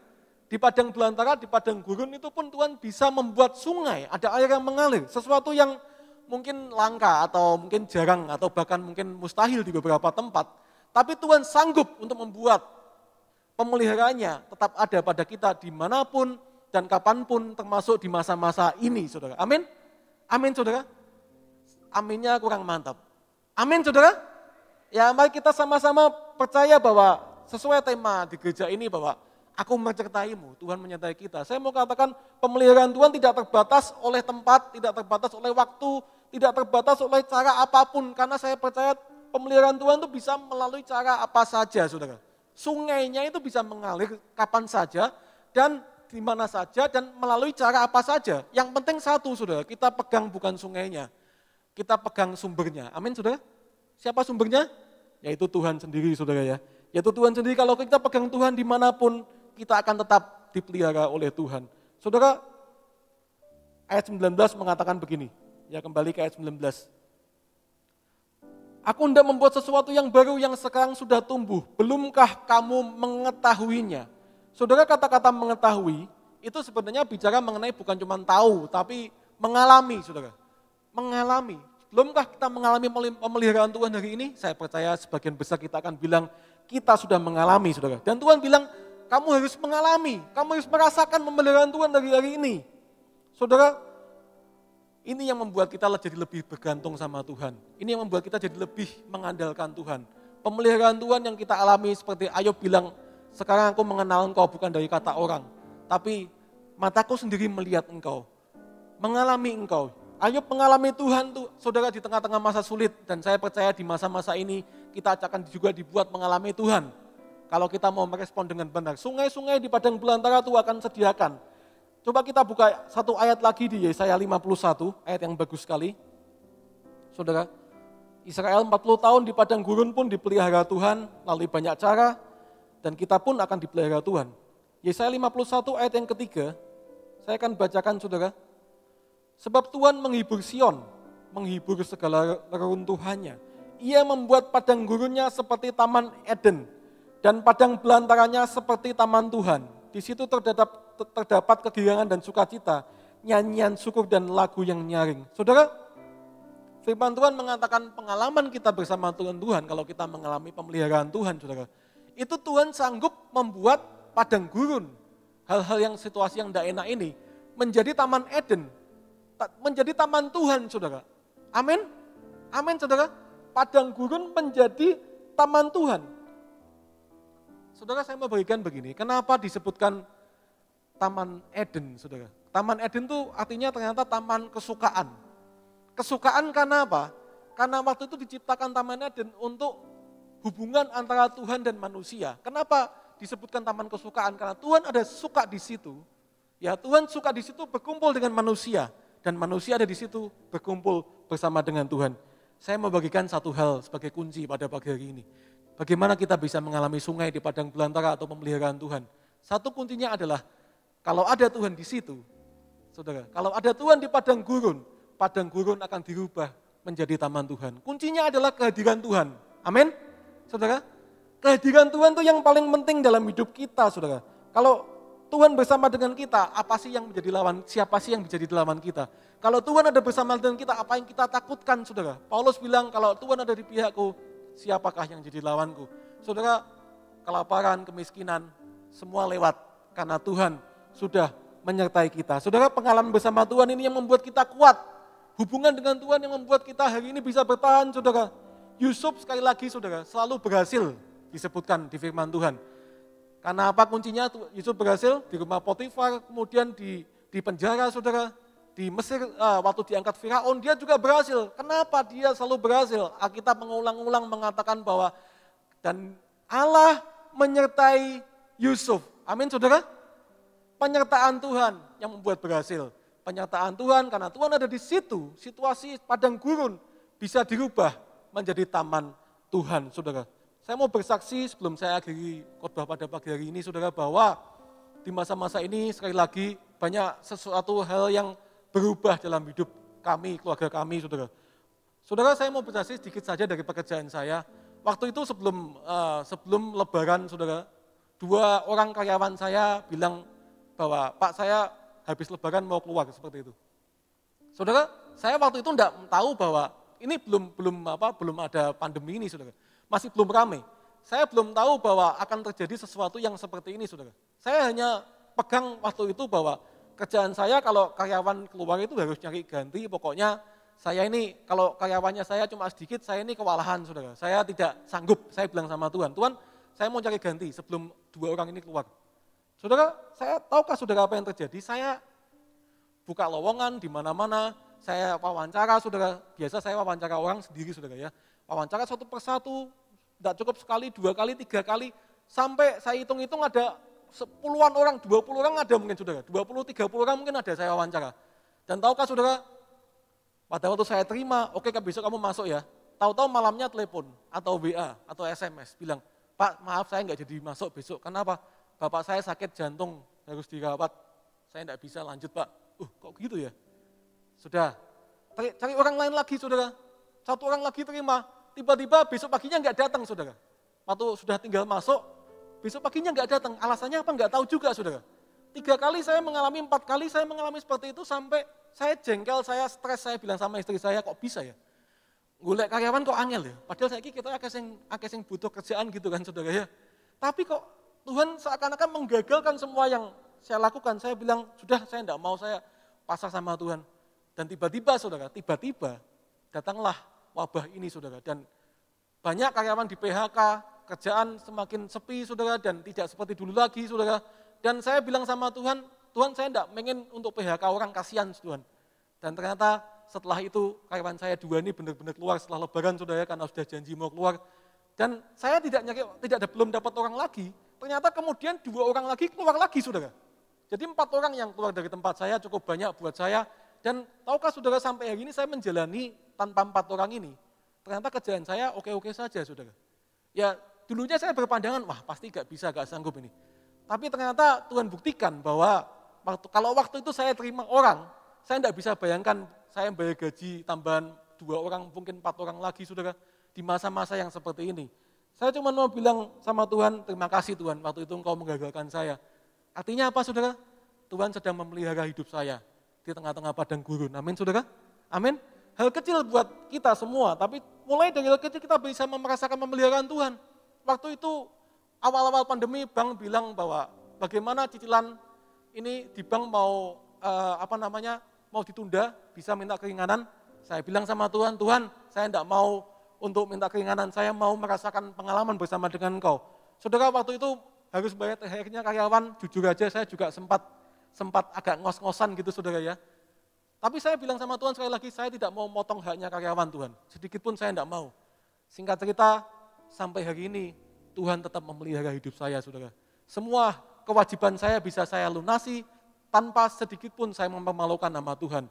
Di padang belantara, di padang gurun itu pun Tuhan bisa membuat sungai, ada air yang mengalir. Sesuatu yang mungkin langka atau mungkin jarang atau bahkan mungkin mustahil di beberapa tempat. Tapi Tuhan sanggup untuk membuat pemeliharaannya tetap ada pada kita dimanapun dan kapanpun termasuk di masa-masa ini, saudara. Amin? Amin, saudara? Aminnya kurang mantap. Amin, saudara? Ya mari kita sama-sama percaya bahwa sesuai tema di gereja ini bahwa aku menyertaimu, Tuhan menyertai kita. Saya mau katakan pemeliharaan Tuhan tidak terbatas oleh tempat, tidak terbatas oleh waktu, tidak terbatas oleh cara apapun. Karena saya percaya pemeliharaan Tuhan itu bisa melalui cara apa saja, saudara. Sungainya itu bisa mengalir kapan saja dan di mana saja dan melalui cara apa saja. Yang penting satu, saudara, kita pegang bukan sungainya, kita pegang sumbernya. Amin, saudara? Siapa sumbernya? Yaitu Tuhan sendiri, saudara ya. Yaitu Tuhan sendiri, kalau kita pegang Tuhan dimanapun, kita akan tetap dipelihara oleh Tuhan. Saudara, ayat 19 mengatakan begini. Ya, kembali ke ayat 19. Aku hendak membuat sesuatu yang baru yang sekarang sudah tumbuh. Belumkah kamu mengetahuinya? Saudara, kata-kata mengetahui itu sebenarnya bicara mengenai bukan cuma tahu, tapi mengalami, saudara. Mengalami. Belumkah kita mengalami pemeliharaan Tuhan hari ini? Saya percaya sebagian besar kita akan bilang, kita sudah mengalami, saudara. Dan Tuhan bilang, kamu harus mengalami, kamu harus merasakan pemeliharaan Tuhan dari hari ini. Saudara, ini yang membuat kita jadi lebih bergantung sama Tuhan. Ini yang membuat kita jadi lebih mengandalkan Tuhan. Pemeliharaan Tuhan yang kita alami seperti Ayub bilang, sekarang aku mengenal engkau bukan dari kata orang, tapi mataku sendiri melihat engkau, mengalami engkau. Ayub mengalami Tuhan tuh, saudara, di tengah-tengah masa sulit. Dan saya percaya di masa-masa ini kita akan juga dibuat mengalami Tuhan. Kalau kita mau merespon dengan benar. Sungai-sungai di padang belantara Tuhan akan sediakan. Coba kita buka satu ayat lagi di Yesaya 51, ayat yang bagus sekali. Saudara, Israel 40 tahun di padang gurun pun dipelihara Tuhan, melalui banyak cara, dan kita pun akan dipelihara Tuhan. Yesaya 51 ayat yang ketiga, saya akan bacakan saudara. Sebab Tuhan menghibur Sion, menghibur segala reruntuhannya. Ia membuat padang gurunnya seperti taman Eden, dan padang belantaranya seperti taman Tuhan. Di situ terdapat kegirangan dan sukacita, nyanyian syukur dan lagu yang nyaring. Saudara, firman Tuhan mengatakan pengalaman kita bersama Tuhan kalau kita mengalami pemeliharaan Tuhan, saudara. Itu Tuhan sanggup membuat padang gurun, hal-hal yang situasi yang tidak enak ini, menjadi taman Eden, menjadi taman Tuhan, saudara. Amin? Amin, saudara. Padang gurun menjadi taman Tuhan. Saudara, saya mau bagikan begini, kenapa disebutkan taman Eden, saudara? Taman Eden itu artinya ternyata taman kesukaan. Kesukaan karena apa? Karena waktu itu diciptakan taman Eden untuk hubungan antara Tuhan dan manusia. Kenapa disebutkan taman kesukaan? Karena Tuhan ada suka di situ. Ya, Tuhan suka di situ berkumpul dengan manusia. Dan manusia ada di situ berkumpul bersama dengan Tuhan. Saya mau bagikan satu hal sebagai kunci pada pagi hari ini. Bagaimana kita bisa mengalami sungai di padang belantara atau pemeliharaan Tuhan. Satu kuncinya adalah, kalau ada Tuhan di situ, saudara, kalau ada Tuhan di padang gurun akan dirubah menjadi taman Tuhan. Kuncinya adalah kehadiran Tuhan. Amin? Saudara, kehadiran Tuhan itu yang paling penting dalam hidup kita, saudara. Kalau Tuhan bersama dengan kita, siapa sih yang menjadi lawan kita? Kalau Tuhan ada bersama dengan kita, apa yang kita takutkan, saudara? Paulus bilang, kalau Tuhan ada di pihakku, siapakah yang jadi lawanku? Saudara, kelaparan, kemiskinan, semua lewat karena Tuhan sudah menyertai kita. Saudara, pengalaman bersama Tuhan ini yang membuat kita kuat. Hubungan dengan Tuhan yang membuat kita hari ini bisa bertahan, saudara. Yusuf sekali lagi, saudara, selalu berhasil disebutkan di firman Tuhan. Karena apa kuncinya? Yusuf berhasil di rumah Potifar, kemudian di penjara, saudara. Di Mesir, waktu diangkat Firaun, dia juga berhasil. Kenapa dia selalu berhasil? Alkitab mengulang-ulang mengatakan bahwa dan Allah menyertai Yusuf. Amin, saudara? Penyertaan Tuhan yang membuat berhasil. Penyertaan Tuhan, karena Tuhan ada di situ, situasi padang gurun bisa dirubah menjadi taman Tuhan, saudara. Saya mau bersaksi sebelum saya akhiri khotbah pada pagi hari ini, saudara, bahwa di masa-masa ini sekali lagi banyak sesuatu hal yang berubah dalam hidup kami, keluarga kami, saudara. Saudara, saya mau bersaksi sedikit saja dari pekerjaan saya. Waktu itu sebelum Lebaran, saudara, 2 orang karyawan saya bilang bahwa, Pak, saya habis Lebaran mau keluar, seperti itu. Saudara, saya waktu itu enggak tahu bahwa ini belum ada pandemi ini, saudara. Masih belum ramai. Saya belum tahu bahwa akan terjadi sesuatu yang seperti ini, saudara. Saya hanya pegang waktu itu bahwa kerjaan saya kalau karyawan keluar itu harus nyari ganti, pokoknya saya ini kalau karyawannya saya cuma sedikit, saya ini kewalahan, saudara. Saya tidak sanggup, saya bilang sama Tuhan, Tuhan, saya mau cari ganti sebelum 2 orang ini keluar. Saudara, saya tahukah saudara apa yang terjadi? Saya buka lowongan di mana-mana, saya wawancara, saudara. Biasa saya wawancara orang sendiri, saudara ya. Wawancara satu persatu, tidak cukup sekali, 2 kali, 3 kali, sampai saya hitung-hitung ada 10-an orang, 20 orang ada mungkin, saudara. 20-30 orang mungkin ada saya wawancara. Dan tahukah saudara, pada waktu saya terima, oke, besok kamu masuk ya. Tahu-tahu malamnya telepon atau WA atau SMS bilang, Pak, maaf saya nggak jadi masuk besok. Kenapa? Bapak saya sakit jantung, harus dirawat. Saya nggak bisa lanjut, Pak. Kok gitu ya? Sudah, cari orang lain lagi, saudara. 1 orang lagi terima, tiba-tiba besok paginya nggak datang, saudara. Waktu sudah tinggal masuk, besok paginya nggak datang. Alasannya apa? Nggak tahu juga, saudara. 3 kali saya mengalami, 4 kali saya mengalami seperti itu, sampai saya jengkel, saya stres, saya bilang sama istri saya, kok bisa ya? Golek karyawan kok angel ya? Padahal saya kita akeh sing butuh kerjaan gitu kan, saudara ya. Tapi kok Tuhan seakan-akan menggagalkan semua yang saya lakukan. Saya bilang, sudah saya enggak mau, saya pasrah sama Tuhan. Dan tiba-tiba, saudara, datanglah wabah ini, saudara. Dan banyak karyawan di PHK, kerjaan semakin sepi, saudara, dan tidak seperti dulu lagi, saudara. Dan saya bilang sama Tuhan, Tuhan saya enggak pengen untuk PHK orang, kasihan Tuhan. Dan ternyata setelah itu karyawan saya 2 ini benar-benar keluar setelah lebaran saudara, karena sudah janji mau keluar. Dan saya belum dapat orang lagi, ternyata kemudian 2 orang lagi keluar lagi saudara. Jadi 4 orang yang keluar dari tempat saya cukup banyak buat saya. Dan tahukah saudara, sampai hari ini saya menjalani tanpa 4 orang ini. Ternyata kerjaan saya oke-oke saja saudara. Ya dulunya saya berpandangan, wah pasti gak bisa, gak sanggup ini. Tapi ternyata Tuhan buktikan bahwa kalau waktu itu saya terima orang, saya tidak bisa bayangkan saya bayar gaji tambahan 2 orang, mungkin 4 orang lagi saudara, di masa-masa yang seperti ini. Saya cuma mau bilang sama Tuhan, terima kasih Tuhan, waktu itu Engkau menggagalkan saya. Artinya apa saudara? Tuhan sedang memelihara hidup saya di tengah-tengah padang gurun. Amin saudara? Amin. Hal kecil buat kita semua, tapi mulai dari hal kecil kita bisa merasakan pemeliharaan Tuhan. Waktu itu awal-awal pandemi bank bilang bahwa bagaimana cicilan ini di bank mau mau ditunda, bisa minta keringanan. Saya bilang sama Tuhan, Tuhan saya tidak mau untuk minta keringanan, saya mau merasakan pengalaman bersama dengan Engkau. Saudara, waktu itu harus bayar THR-nya karyawan, jujur aja saya juga sempat agak ngos-ngosan gitu saudara ya. Tapi saya bilang sama Tuhan sekali lagi, saya tidak mau motong haknya karyawan Tuhan, sedikit pun saya tidak mau. Singkat cerita, sampai hari ini Tuhan tetap memelihara hidup saya saudara. Semua kewajiban saya bisa saya lunasi, tanpa sedikit pun saya mempermalukan nama Tuhan.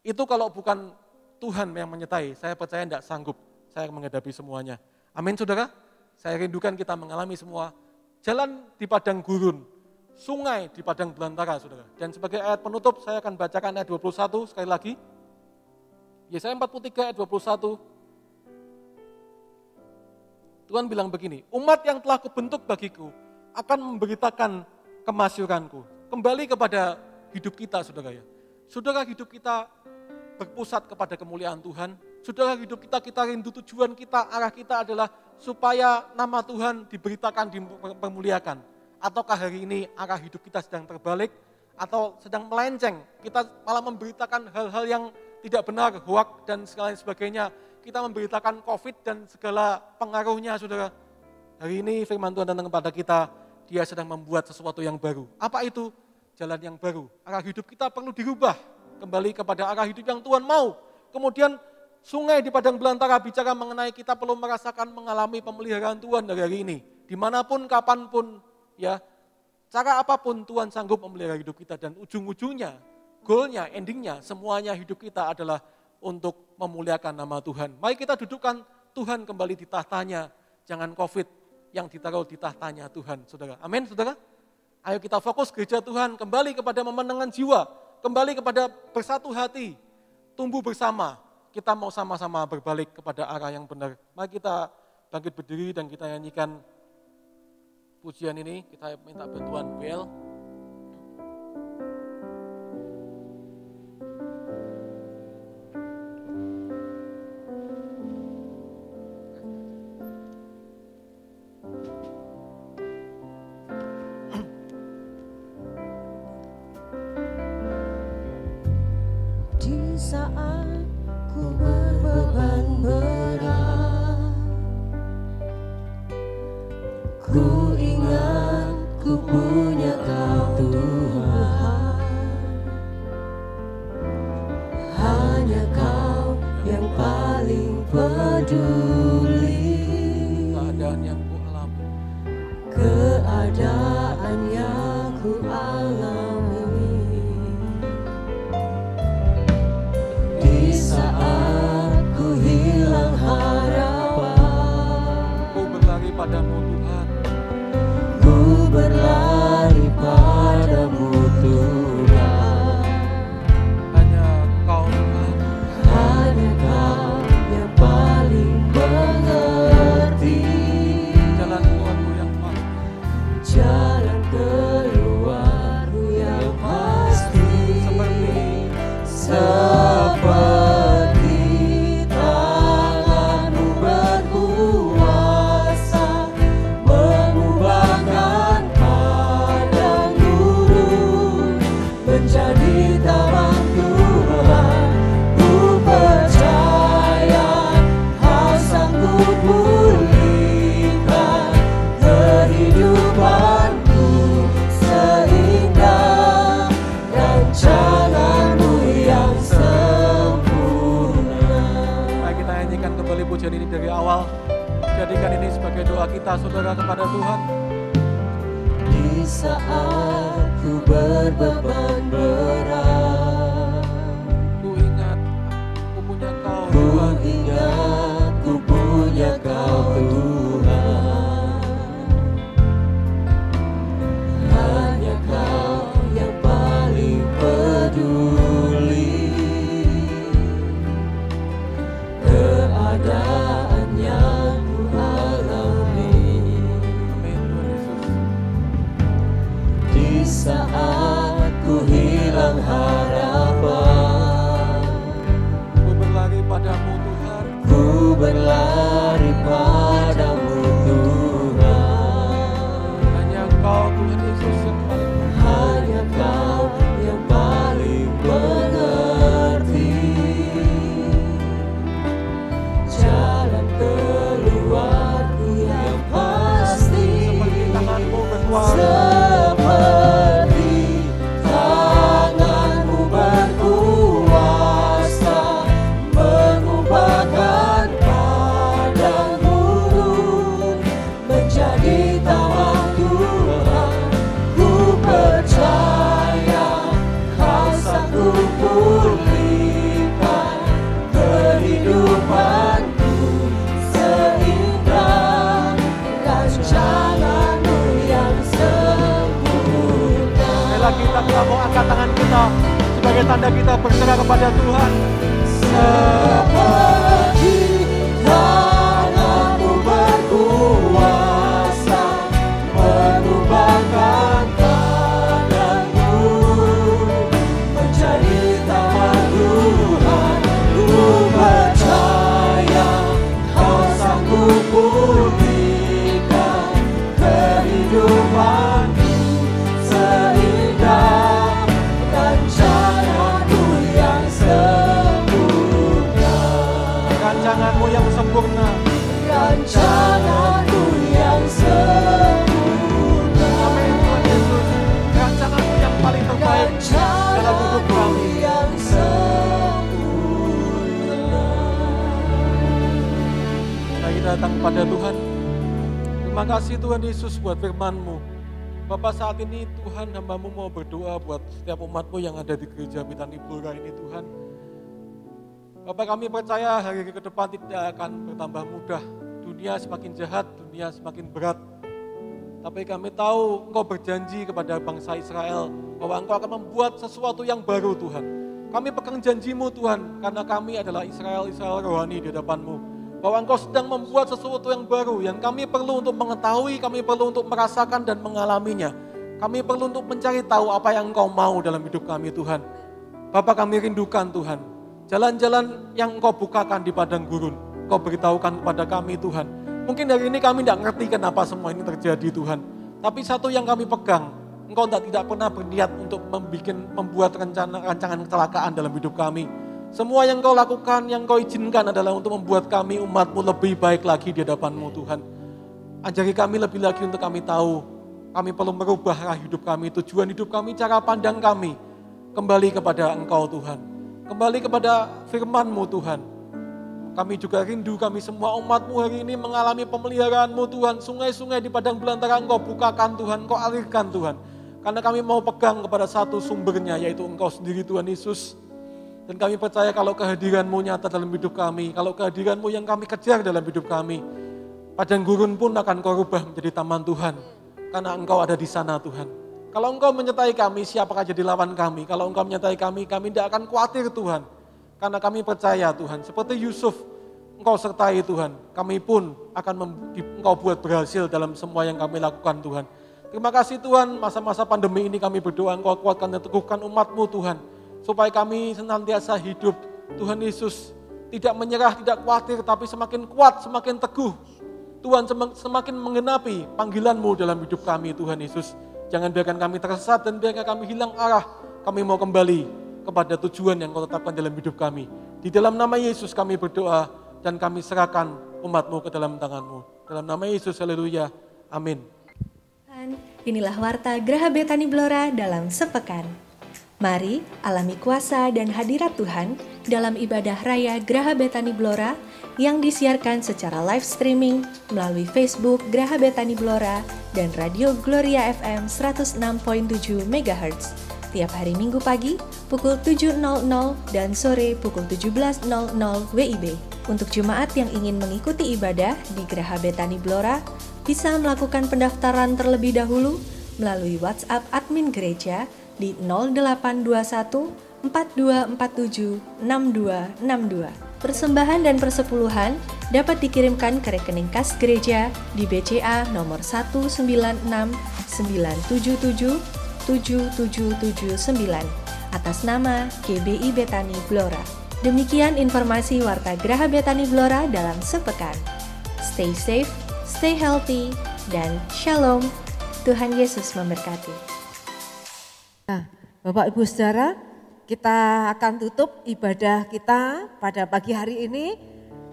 Itu kalau bukan Tuhan yang menyertai, saya percaya tidak sanggup saya menghadapi semuanya. Amin saudara. Saya rindukan kita mengalami semua jalan di padang gurun, sungai di padang belantara saudara. Dan sebagai ayat penutup saya akan bacakan ayat 21 sekali lagi. Yesaya 43 ayat 21. Tuhan bilang begini, umat yang telah kubentuk bagiku akan memberitakan kemasyuranku. Kembali kepada hidup kita saudara ya. Saudara, hidup kita berpusat kepada kemuliaan Tuhan. Saudara, hidup kita rindu, tujuan kita, arah kita adalah supaya nama Tuhan diberitakan, dipermuliakan. Ataukah hari ini arah hidup kita sedang terbalik atau sedang melenceng? Kita malah memberitakan hal-hal yang tidak benar, hoak dan segala sebagainya. Kita memberitakan COVID dan segala pengaruhnya saudara. Hari ini firman Tuhan datang kepada kita, Dia sedang membuat sesuatu yang baru. Apa itu? Jalan yang baru. Arah hidup kita perlu dirubah kembali kepada arah hidup yang Tuhan mau. Kemudian sungai di padang belantara bicara mengenai kita perlu merasakan, mengalami pemeliharaan Tuhan dari hari ini. Dimanapun, kapanpun, ya, cara apapun Tuhan sanggup memelihara hidup kita. Dan ujung-ujungnya, goalnya, endingnya, semuanya hidup kita adalah untuk memuliakan nama Tuhan. Mari kita dudukkan Tuhan kembali di tahtanya. Jangan COVID yang ditaruh di tahtanya Tuhan, saudara. Amin, saudara. Ayo kita fokus gereja Tuhan, kembali kepada memenangkan jiwa, kembali kepada bersatu hati, tumbuh bersama. Kita mau sama-sama berbalik kepada arah yang benar. Mari kita bangkit berdiri dan kita nyanyikan pujian ini. Kita minta bantuan bel. Saat ku berbeban berat, ku ingat ku punya Kau Tuhan. Hanya Kau yang paling peduli. Keadaan yang ku alami, keadaan yang ku alami. Saat ku hilang harapan, ku berlari padamu Tuhan. Ku berlari padamu Tuhan. Hanya Engkau Tuhan. Hanya Kau yang paling mengerti. Jalan Tuhanmu yang pasti. awal. Jadikan ini sebagai doa kita, saudara, kepada Tuhan. Di saat ku berbeban berat, Ku ingat ku punya Kau, ku ingat ku punya Kau Tuhan. Hanya Kau yang paling peduli keadaan yang ku alami. Amin, Tuhan Yesus. Di saat ku hilang harapan, Ku berlari padamu, Tuhan. ku berlari padamu Tuhan. Hanya Engkau, Tuhan Yesus, yang paling Hanya Kau yang paling mengerti jalan keluarku yang pasti. seperti tanganmu berkuasa. Seperti tanganmu berkuasa mengubahkan padang gurun menjadi taman Tuhan. Ku percaya Kau sanggup pulihkan kehidupanku seindah rancangan-Mu yang sempurna. Sekali lagi kita mau angkat tangan kita sebagai tanda kita berserah kepada Tuhan. Seperti tangan-Mu berkuasa mengubahkan padang gurun menjadi taman Tuhan. Ku percaya Kau sanggup pulihkan kehidupanku seindah rancangan-Mu yang sempurna. Rancangan-Mu yang sempurna. Rancangan-Mu yang sempurna. Amin, Tuhan Yesus. Rancangan-Mu yang paling terbaik dalam hidup Rancangan-Mu kami. yang sempurna. Mari kita datang kepada Tuhan. Terima kasih Tuhan Yesus buat firman-Mu. Bapak, saat ini Tuhan, hamba-Mu mau berdoa buat setiap umat-Mu yang ada di gereja Betani Blora ini, Tuhan. Bapak, kami percaya hari ke depan tidak akan bertambah mudah. Dunia semakin jahat, dunia semakin berat. Tapi kami tahu Engkau berjanji kepada bangsa Israel bahwa Engkau akan membuat sesuatu yang baru, Tuhan. Kami pegang janji-Mu, Tuhan, karena kami adalah Israel rohani di hadapan-Mu. Bahwa Engkau sedang membuat sesuatu yang baru, yang kami perlu untuk mengetahui, kami perlu untuk merasakan dan mengalaminya. Kami perlu untuk mencari tahu apa yang Engkau mau dalam hidup kami, Tuhan. Bapak, kami rindukan, Tuhan, jalan-jalan yang Engkau bukakan di padang gurun, Engkau beritahukan kepada kami, Tuhan. Mungkin hari ini kami tidak ngerti kenapa semua ini terjadi, Tuhan. Tapi satu yang kami pegang, Engkau tidak pernah berniat untuk membuat rancangan kecelakaan dalam hidup kami. Semua yang Kau lakukan, yang Kau izinkan adalah untuk membuat kami umat-Mu lebih baik lagi di hadapan-Mu, Tuhan. Ajari kami lebih lagi untuk kami tahu, kami perlu merubah arah hidup kami, tujuan hidup kami, cara pandang kami. Kembali kepada Engkau, Tuhan. Kembali kepada firman-Mu, Tuhan. Kami juga rindu, kami semua umat-Mu hari ini mengalami pemeliharaan-Mu, Tuhan. Sungai-sungai di padang belantara Engkau bukakan, Tuhan. Engkau alirkan, Tuhan. Karena kami mau pegang kepada satu sumbernya, yaitu Engkau sendiri, Tuhan Yesus. Dan kami percaya kalau kehadiran-Mu nyata dalam hidup kami, kalau kehadiran-Mu yang kami kejar dalam hidup kami, padang gurun pun akan Kau rubah menjadi taman Tuhan. Karena Engkau ada di sana, Tuhan. Kalau Engkau menyertai kami, siapakah jadi lawan kami? Kalau Engkau menyertai kami tidak akan khawatir, Tuhan. Karena kami percaya, Tuhan, seperti Yusuf, Engkau sertai, Tuhan. Kami pun akan Engkau buat berhasil dalam semua yang kami lakukan, Tuhan. Terima kasih, Tuhan, masa-masa pandemi ini kami berdoa, Engkau kuatkan dan teguhkan umat-Mu, Tuhan. Supaya kami senantiasa hidup, Tuhan Yesus, tidak menyerah, tidak khawatir, tapi semakin kuat, semakin teguh. Tuhan, semakin menggenapi panggilan-Mu dalam hidup kami, Tuhan Yesus. Jangan biarkan kami tersesat dan biarkan kami hilang arah. Kami mau kembali kepada tujuan yang Kau tetapkan dalam hidup kami. Di dalam nama Yesus kami berdoa dan kami serahkan umat-Mu ke dalam tangan-Mu. Dalam nama Yesus, haleluya, amin. Inilah Warta Geraha Betani Blora dalam sepekan. Mari alami kuasa dan hadirat Tuhan dalam ibadah raya Graha Betani Blora yang disiarkan secara live streaming melalui Facebook Graha Betani Blora dan Radio Gloria FM 106.7 MHz tiap hari Minggu pagi pukul 7.00 dan sore pukul 17.00 WIB. Untuk jemaat yang ingin mengikuti ibadah di Graha Betani Blora bisa melakukan pendaftaran terlebih dahulu melalui WhatsApp admin gereja di 0821 4247 6262. Persembahan dan persepuluhan dapat dikirimkan ke rekening kas gereja di BCA nomor 19697777779 atas nama GBI Betani Blora. Demikian informasi Warta Graha Betani Blora dalam sepekan. Stay safe, stay healthy, dan shalom. Tuhan Yesus memberkati. Nah, Bapak Ibu Saudara, kita akan tutup ibadah kita pada pagi hari ini.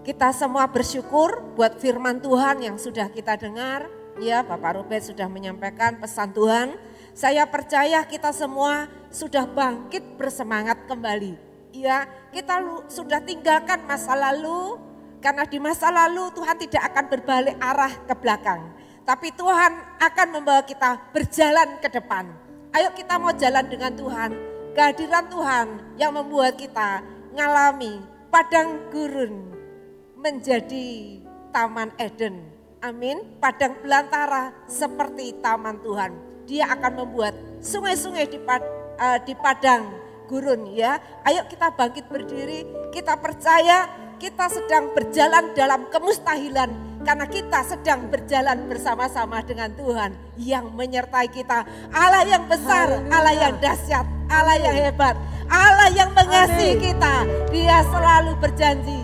Kita semua bersyukur buat firman Tuhan yang sudah kita dengar. Ya, Bapak Robert sudah menyampaikan pesan Tuhan. Saya percaya kita semua sudah bangkit bersemangat kembali. Ya, kita sudah tinggalkan masa lalu, karena di masa lalu Tuhan tidak akan berbalik arah ke belakang. Tapi Tuhan akan membawa kita berjalan ke depan. Ayo kita mau jalan dengan Tuhan. Kehadiran Tuhan yang membuat kita ngalami padang gurun menjadi taman Eden. Amin. Padang belantara seperti taman Tuhan. Dia akan membuat sungai-sungai di padang gurun ya. Ayo kita bangkit berdiri. Kita percaya kita sedang berjalan dalam kemustahilan. Karena kita sedang berjalan bersama-sama dengan Tuhan yang menyertai kita. Allah yang besar, Allah yang dahsyat, Allah yang hebat, Allah yang mengasihi kita. Dia selalu berjanji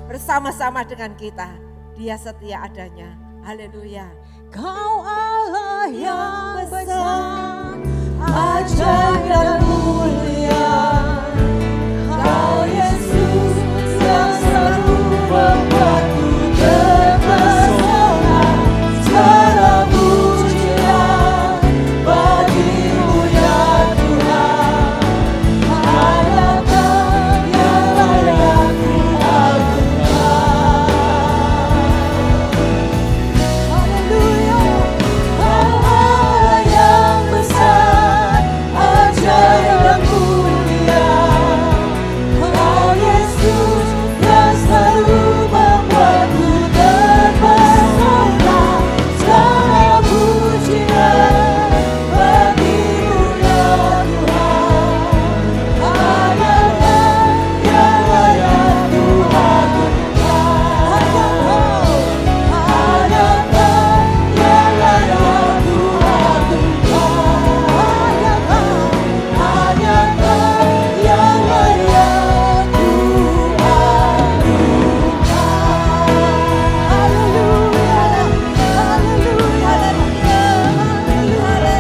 bersama-sama dengan kita. Dia setia adanya. Haleluya. Kau Allah yang besar, ajaib dan mulia. Kau Yesus yang selalu membuatku terpesona. Segala pujian bagimu ya Tuhan. Hanya Kau yang layak diagungkan. Haleluya. Kau Allah yang besar, ajaib dan mulia. Kau Yesus yang selalu membuatku terpesona. Segala pujian bagimu ya Tuhan. Hanya Kau yang layak diagungkan. Hanya Kau yang layak diagungkan. Hanya Kau yang layak diagungkan. Haleluya, haleluya, haleluya.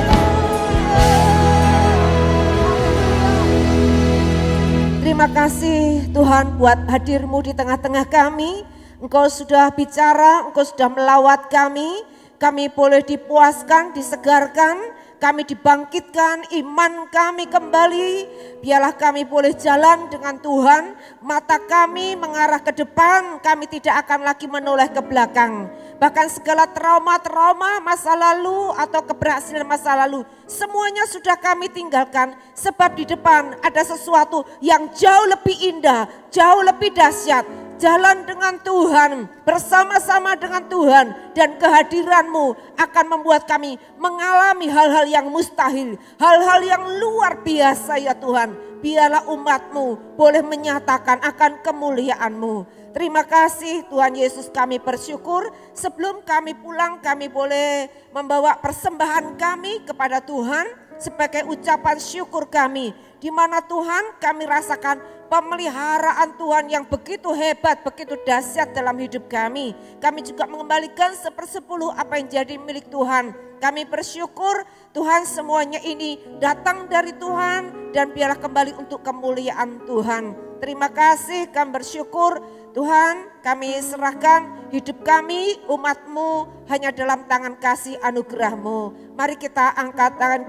Terima kasih Tuhan buat hadir-Mu di tengah-tengah kami. Engkau sudah bicara, Engkau sudah melawat kami. Kami boleh dipuaskan, disegarkan, kami dibangkitkan, iman kami kembali. Biarlah kami boleh jalan dengan Tuhan. Mata kami mengarah ke depan, kami tidak akan lagi menoleh ke belakang. Bahkan segala trauma-trauma masa lalu atau keberhasilan masa lalu, semuanya sudah kami tinggalkan. Sebab di depan ada sesuatu yang jauh lebih indah, jauh lebih dahsyat. Jalan dengan Tuhan, bersama-sama dengan Tuhan, dan kehadiran-Mu akan membuat kami mengalami hal-hal yang mustahil, hal-hal yang luar biasa ya Tuhan. Biarlah umat-Mu boleh menyatakan akan kemuliaan-Mu. Terima kasih Tuhan Yesus, kami bersyukur. Sebelum kami pulang, kami boleh membawa persembahan kami kepada Tuhan sebagai ucapan syukur kami. Di mana Tuhan kami rasakan pemeliharaan Tuhan yang begitu hebat, begitu dahsyat dalam hidup kami. Kami juga mengembalikan 1/10 apa yang jadi milik Tuhan. Kami bersyukur Tuhan semuanya ini datang dari Tuhan dan biarlah kembali untuk kemuliaan Tuhan. Terima kasih, kami bersyukur Tuhan, kami serahkan hidup kami, umat-Mu hanya dalam tangan kasih anugerah-Mu. Mari kita angkat tangan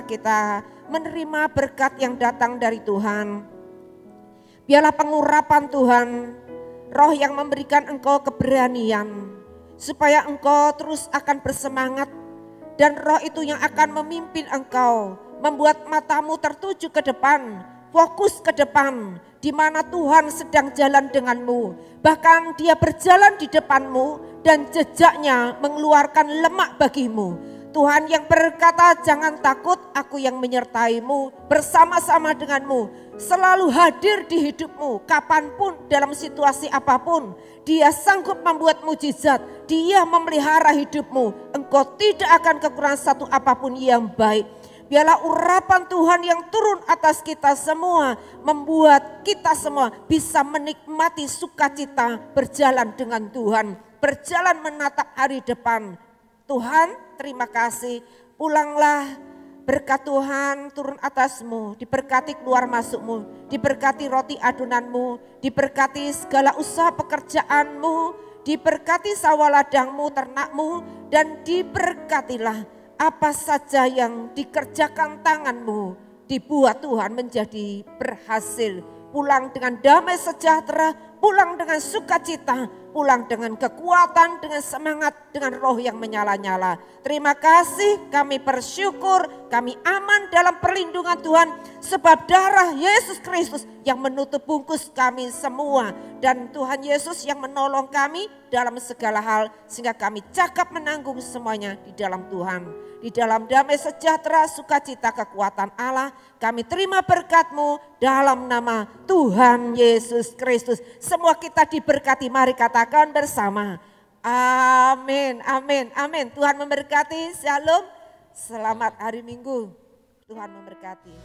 kita menerima berkat yang datang dari Tuhan. Biarlah pengurapan Tuhan, roh yang memberikan engkau keberanian, supaya engkau terus akan bersemangat, dan roh itu yang akan memimpin engkau, membuat matamu tertuju ke depan, fokus ke depan, di mana Tuhan sedang jalan denganmu. Bahkan Dia berjalan di depanmu dan jejaknya mengeluarkan lemak bagimu. Tuhan yang berkata, jangan takut, aku yang menyertaimu, bersama-sama denganmu, selalu hadir di hidupmu, kapanpun, dalam situasi apapun. Dia sanggup membuat mujizat, Dia memelihara hidupmu, engkau tidak akan kekurangan satu apapun yang baik. Biarlah urapan Tuhan yang turun atas kita semua, membuat kita semua bisa menikmati sukacita berjalan dengan Tuhan, berjalan menatap hari depan. Tuhan, terima kasih. Pulanglah, berkat Tuhan turun atasmu, diberkati keluar masukmu, diberkati roti adonanmu, diberkati segala usaha pekerjaanmu, diberkati sawah ladangmu, ternakmu, dan diberkatilah apa saja yang dikerjakan tanganmu, dibuat Tuhan menjadi berhasil. Pulang dengan damai sejahtera, pulang dengan sukacita, pulang dengan kekuatan, dengan semangat, dengan roh yang menyala-nyala. Terima kasih, kami bersyukur, kami aman dalam perlindungan Tuhan, sebab darah Yesus Kristus yang menutup bungkus kami semua. Dan Tuhan Yesus yang menolong kami dalam segala hal, sehingga kami cakap menanggung semuanya di dalam Tuhan. Di dalam damai sejahtera, sukacita, kekuatan Allah, kami terima berkat-Mu dalam nama Tuhan Yesus Kristus. Semua kita diberkati, mari katakan bersama. Amin, amin, amin. Tuhan memberkati, shalom. Selamat hari Minggu. Tuhan memberkati.